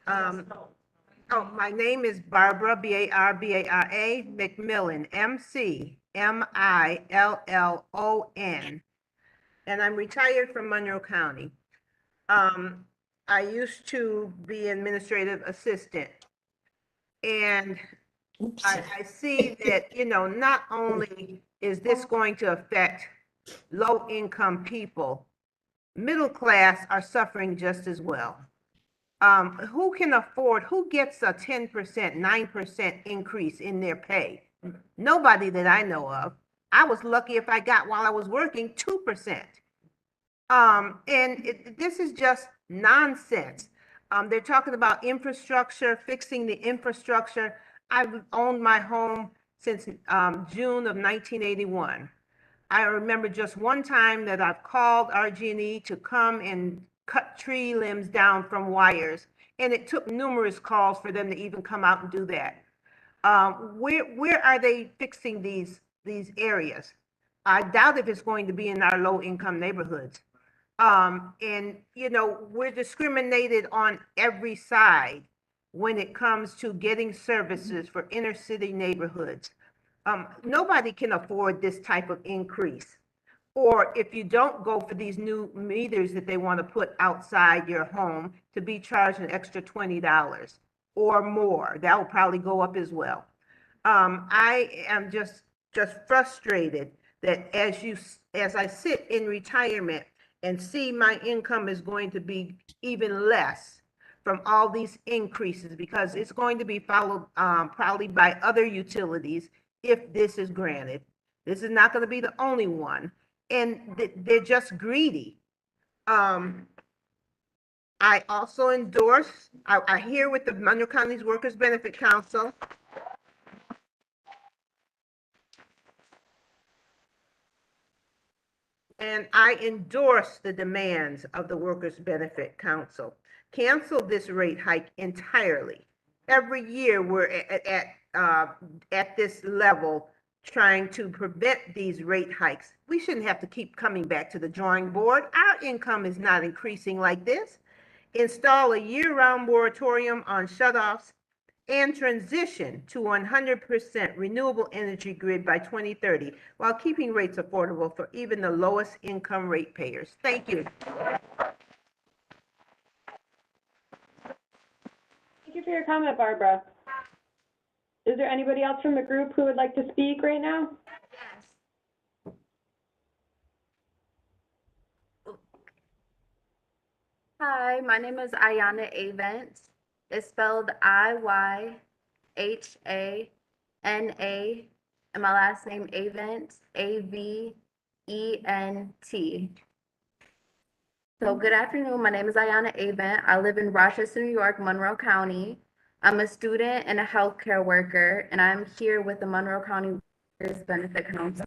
My name is Barbara, B-A-R-B-A-R-A, McMillan, M-C-M-I-L-L-O-N. And I'm retired from Monroe County. I used to be administrative assistant. And I see that, you know, not only is this going to affect low-income people, middle class are suffering just as well. Who can afford, who gets a 10%, 9% increase in their pay? Nobody that I know of. I was lucky if I got, while I was working, 2%. This is just nonsense. They're talking about infrastructure, fixing the infrastructure. I've owned my home since June of 1981. I remember just one time that I've called RG&E to come and cut tree limbs down from wires, and it took numerous calls for them to even come out and do that. Where are they fixing these areas? I doubt if it's going to be in our low-income neighborhoods. You know, we're discriminated on every side when it comes to getting services for inner city neighborhoods. Nobody can afford this type of increase. Or if you don't go for these new meters that they want to put outside your home, to be charged an extra $20 or more. That will probably go up as well. I am just frustrated that as I sit in retirement and see my income is going to be even less from all these increases, because it's going to be followed probably by other utilities if this is granted. This is not going to be the only one, and they're just greedy. I also endorse, I hear with the Monroe County's Workers Benefit Council. And I endorse the demands of the Workers Benefit Council. Cancel this rate hike entirely. Every year we're at this level trying to prevent these rate hikes. We shouldn't have to keep coming back to the drawing board. Our income is not increasing like this. Install a year-round moratorium on shutoffs and transition to 100% renewable energy grid by 2030, while keeping rates affordable for even the lowest income ratepayers. Thank you. Thank you for your comment, Barbara. Is there anybody else from the group who would like to speak right now? Yes. Hi, my name is Ayana Avent. It's spelled Iyhana, and my last name Avent, Avent. So good afternoon. My name is Ayana Avent. I live in Rochester, New York, Monroe County. I'm a student and a healthcare worker, and I'm here with the Monroe County Workers Benefit Council.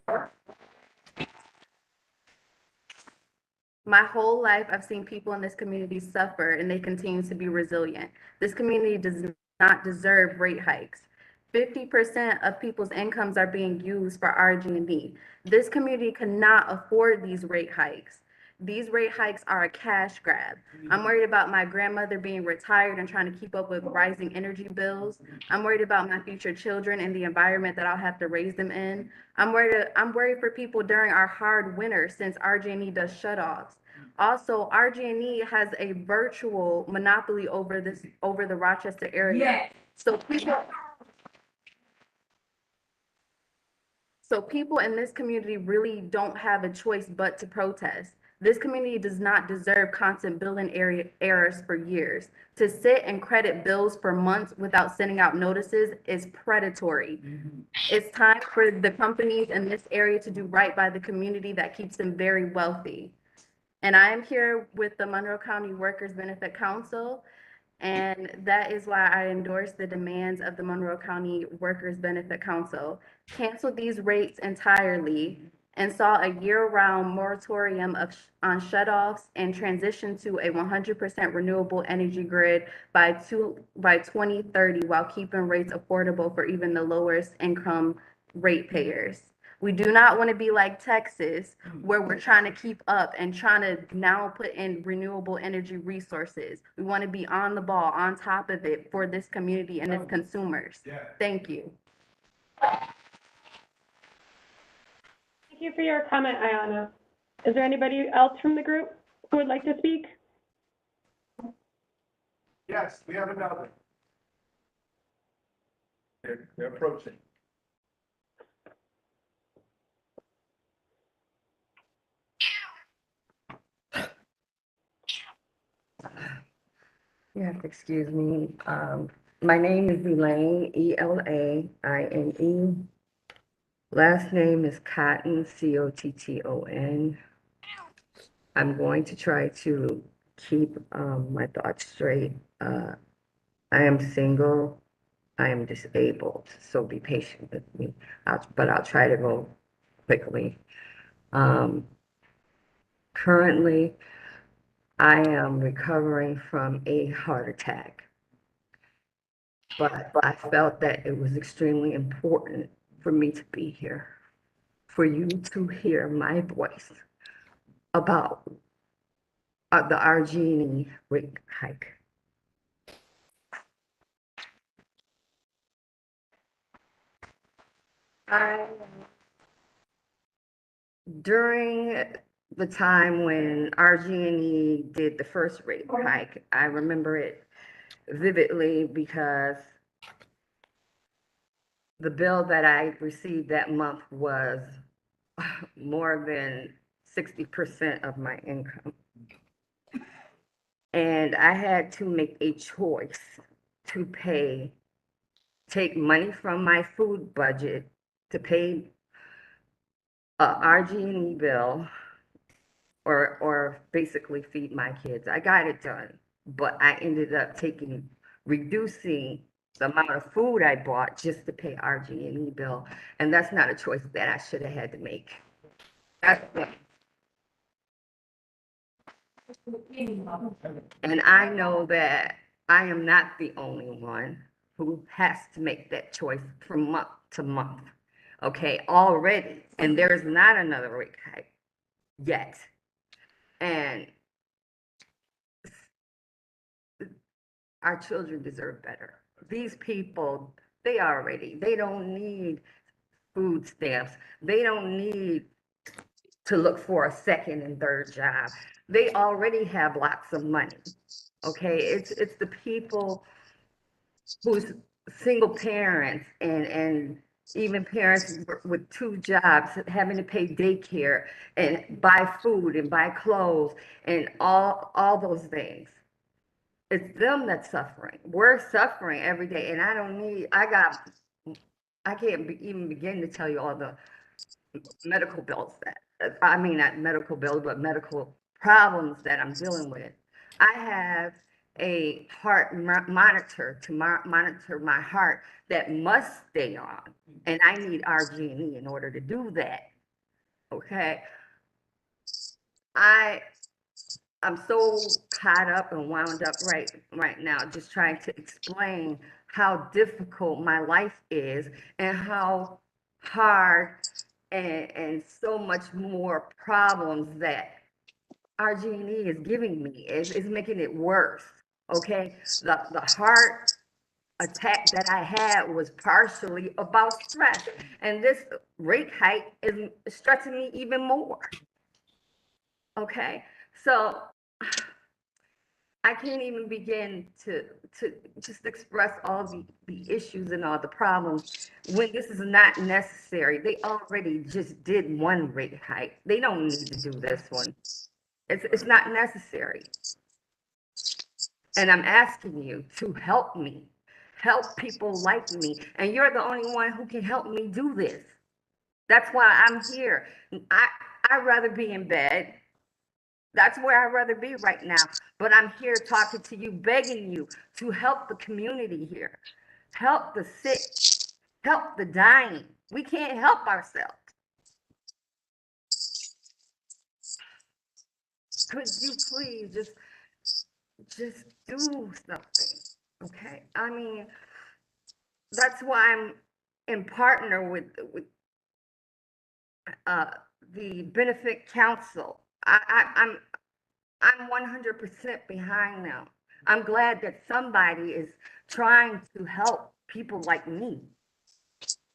My whole life, I've seen people in this community suffer, and they continue to be resilient. This community does not deserve rate hikes. 50% of people's incomes are being used for RG&E. This community cannot afford these rate hikes. These rate hikes are a cash grab. I'm worried about my grandmother being retired and trying to keep up with rising energy bills. I'm worried about my future children and the environment that I'll have to raise them in. I'm worried for people during our hard winter, since RG&E does shutoffs. Also, RG&E has a virtual monopoly over the Rochester area. Yes. So people in this community really don't have a choice but to protest. This community does not deserve constant billing errors for years. To sit and credit bills for months without sending out notices is predatory. It's time for the companies in this area to do right by the community that keeps them very wealthy. And I am here with the Monroe County Workers Benefit Council, and that is why I endorse the demands of the Monroe County Workers Benefit Council. Cancel these rates entirely, install a year-round moratorium on shutoffs, and transition to a 100% renewable energy grid by 2030, while keeping rates affordable for even the lowest income ratepayers. We do not want to be like Texas, where we're trying to keep up and trying to now put in renewable energy resources. We want to be on the ball, on top of it for this community and its consumers. Thank you. Thank you for your comment, Ayana. Is there anybody else from the group who would like to speak? Yes, we have another. They're approaching. You have to excuse me. My name is Elaine, Elaine. Last name is Cotton, Cotton. I'm going to try to keep my thoughts straight. I am single. I am disabled, so be patient with me. But I'll try to go quickly. Currently, I am recovering from a heart attack, but I felt that it was extremely important for me to be here, for you to hear my voice about the RG&E rate hike. During the time when RG&E did the first rate hike, I remember it vividly because the bill that I received that month was more than 60% of my income. And I had to make a choice to take money from my food budget to pay a RG&E bill or basically feed my kids. I got it done, but I ended up reducing the amount of food I bought just to pay RG&E bill. And that's not a choice that I should have had to make. And I know that I am not the only one who has to make that choice from month to month. Okay, already. And there's not another rate hike yet. And our children deserve better. These people, they don't need food stamps. They don't need to look for a second and third job. They already have lots of money. Okay, it's the people who's single parents and even parents with 2 jobs having to pay daycare and buy food and buy clothes and all those things. It's them that's suffering. We're suffering every day, and I can't even begin to tell you all the medical bills not medical bills, but medical problems that I'm dealing with. I have a heart monitor to monitor my heart that must stay on, and I need RG&E in order to do that. Okay. I'm so caught up and wound up right now, just trying to explain how difficult my life is and how hard and so much more problems that RG&E is giving me is making it worse. Okay, the heart attack that I had was partially about stress, and this rate hike is stressing me even more. Okay, so I can't even begin to just express all the issues and all the problems when this is not necessary. They already just did one rate hike. They don't need to do this one. It's not necessary. And I'm asking you to help me, help people like me. And you're the only one who can help me do this. That's why I'm here. I'd rather be in bed. That's where I'd rather be right now. But I'm here talking to you, begging you to help the community here. Help the sick, help the dying. We can't help ourselves. Could you please just do something, okay? I mean, that's why I'm in partner with the benefit council. I'm 100% behind them. I'm glad that somebody is trying to help people like me,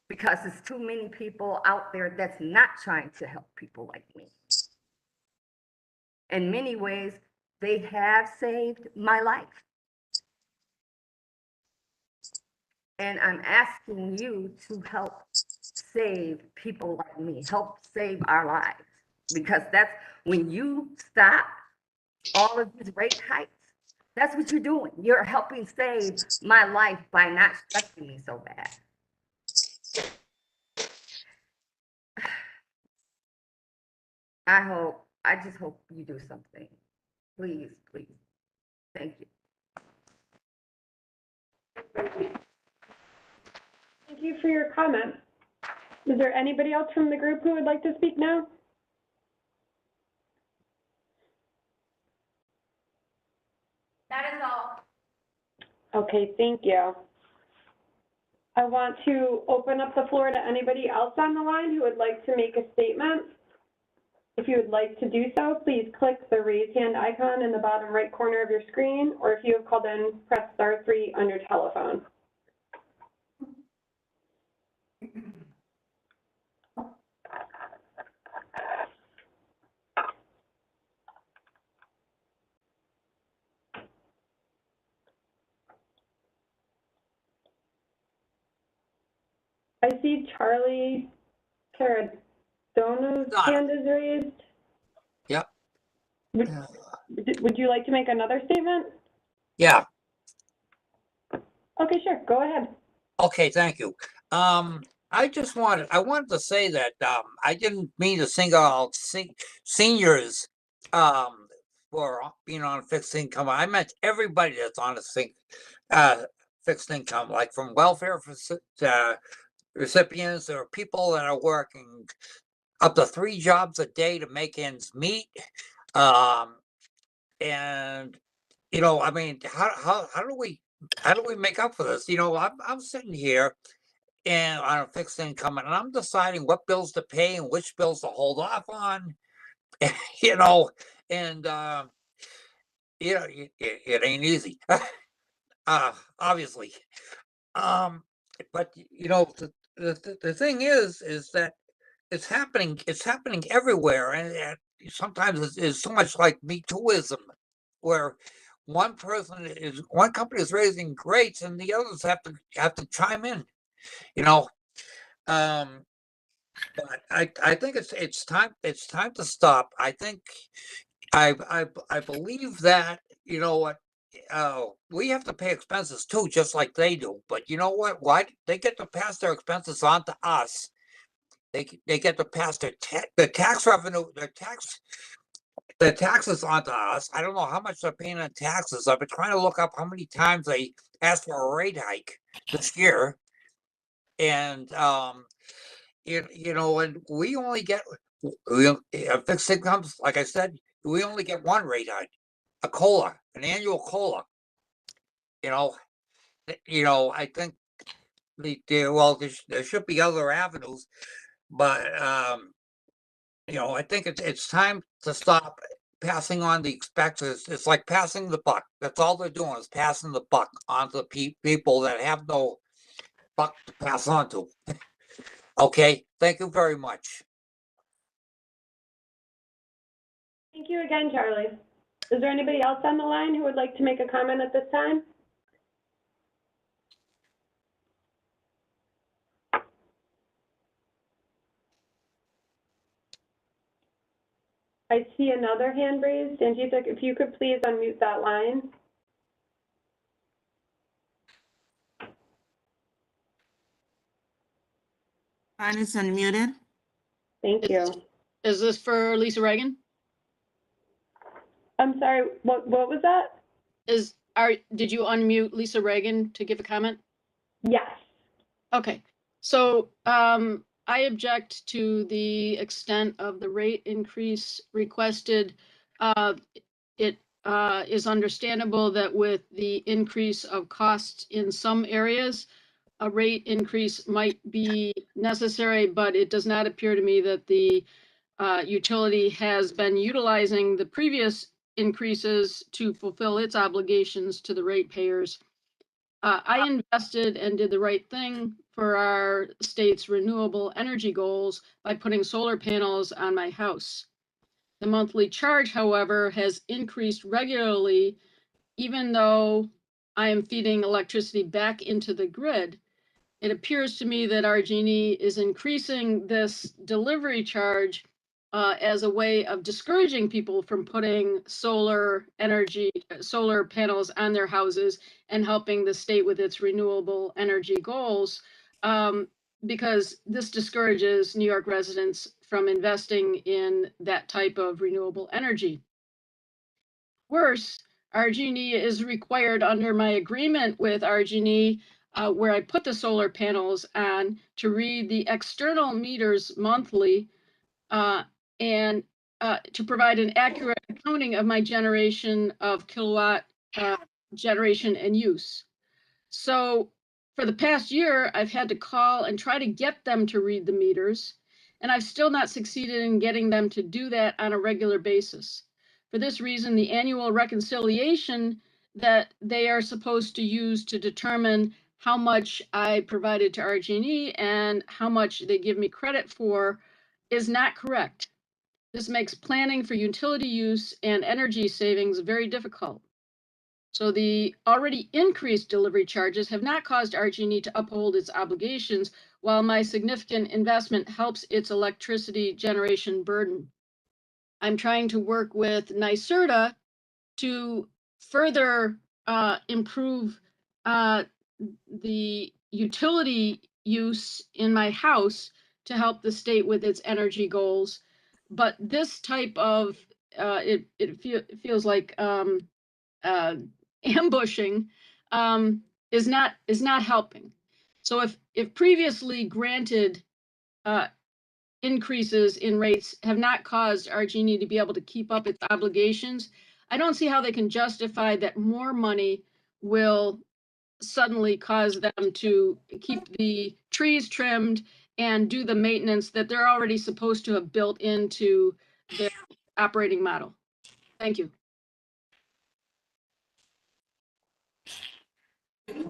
because there's too many people out there that's not trying to help people like me. In many ways, they have saved my life. And I'm asking you to help save people like me, help save our lives. Because that's when you stop all of these rate hikes, That's what you're doing. You're helping save my life by not stressing me so bad. I just hope you do something. Please, please. Thank you. Thank you for your comment. Is there anybody else from the group who would like to speak now? That is all. Okay, thank you. I want to open up the floor to anybody else on the line who would like to make a statement. If you would like to do so, please click the raise hand icon in the bottom right corner of your screen, or if you have called in, press *3 on your telephone. I see Charlie Caradono's hand is raised. Yep. Would you like to make another statement? Yeah. Okay, sure. Go ahead. Okay, thank you. I wanted to say that I didn't mean to single out seniors for being on fixed income. I meant everybody that's on a fixed income, like from welfare recipients or people that are working up to 3 jobs a day to make ends meet. And I mean, how do we make up for this? I'm sitting here and on a fixed income, and I'm deciding what bills to pay and which bills to hold off on. and it ain't easy, obviously. But the thing is that it's happening everywhere, and sometimes it's so much like Me Tooism, where one company is raising rates and the others have to chime in. But I think it's time to stop. I think I believe that we have to pay expenses too, just like they do. But you know what? Why they get to pass their expenses on to us? They get to pass the tax revenue, the taxes onto us. I don't know how much they're paying on taxes. I've been trying to look up how many times they asked for a rate hike this year, and and we only get fixed incomes. Like I said, we only get one rate hike, an annual COLA. I think there should be other avenues, but I think it's time to stop passing on the expenses. It's like passing the buck. That's all they're doing is passing the buck on to people that have no buck to pass on to. Okay, thank you very much. Thank you again, Charlie. Is there anybody else on the line who would like to make a comment at this time? I see another hand raised. Sangeeta, if you could please unmute that line. Mine is unmuted. Thank you. Is this for Lisa Reagan? I'm sorry, what was that? Did you unmute Lisa Reagan to give a comment? Yes. Okay, so I object to the extent of the rate increase requested. It is understandable that with the increase of costs in some areas, a rate increase might be necessary, but it does not appear to me that the utility has been utilizing the previous increases to fulfill its obligations to the ratepayers. I invested and did the right thing for our state's renewable energy goals by putting solar panels on my house. The monthly charge, however, has increased regularly, even though I am feeding electricity back into the grid. It appears to me that RG&E is increasing this delivery charge as a way of discouraging people from putting solar panels on their houses and helping the state with its renewable energy goals, because this discourages New York residents from investing in that type of renewable energy. Worse, RG&E is required under my agreement with RG&E, where I put the solar panels on, to read the external meters monthly and to provide an accurate accounting of my generation of kilowatt generation and use. So for the past year, I've had to call and try to get them to read the meters, and I've still not succeeded in getting them to do that on a regular basis. For this reason, the annual reconciliation that they are supposed to use to determine how much I provided to RG&E and how much they give me credit for is not correct. This makes planning for utility use and energy savings very difficult. So the already increased delivery charges have not caused RG&E to uphold its obligations, while my significant investment helps its electricity generation burden. I'm trying to work with NYSEG to further improve the utility use in my house to help the state with its energy goals. But this type of, it feels like ambushing is not helping. So if previously granted increases in rates have not caused RG&E to be able to keep up its obligations, I don't see how they can justify that more money will suddenly cause them to keep the trees trimmed and do the maintenance that they're already supposed to have built into their operating model. Thank you. Thank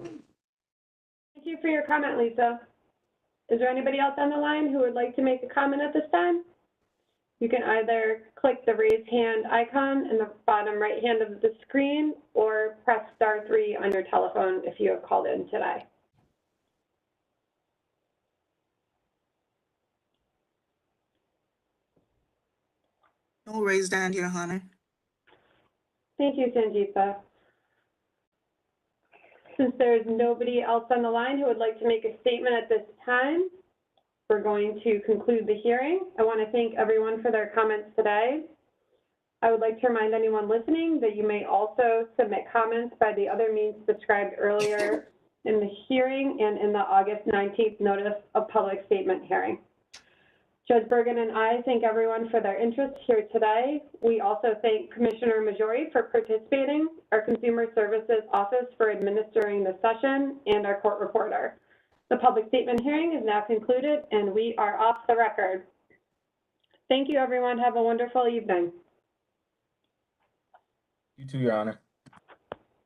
you for your comment, Lisa. Is there anybody else on the line who would like to make a comment at this time? You can either click the raise hand icon in the bottom right hand of the screen or press *3 on your telephone if you have called in today. No raised hand, Your Honor. Thank you, Sangeeta. Since there's nobody else on the line who would like to make a statement at this time, we're going to conclude the hearing. I want to thank everyone for their comments today. I would like to remind anyone listening that you may also submit comments by the other means described earlier in the hearing and in the August 19th notice of public statement hearing. Judge Bergen and I thank everyone for their interest here today. We also thank Commissioner Majori for participating, our Consumer Services Office for administering the session, and our court reporter. The public statement hearing is now concluded and we are off the record. Thank you, everyone. Have a wonderful evening. You too, Your Honor.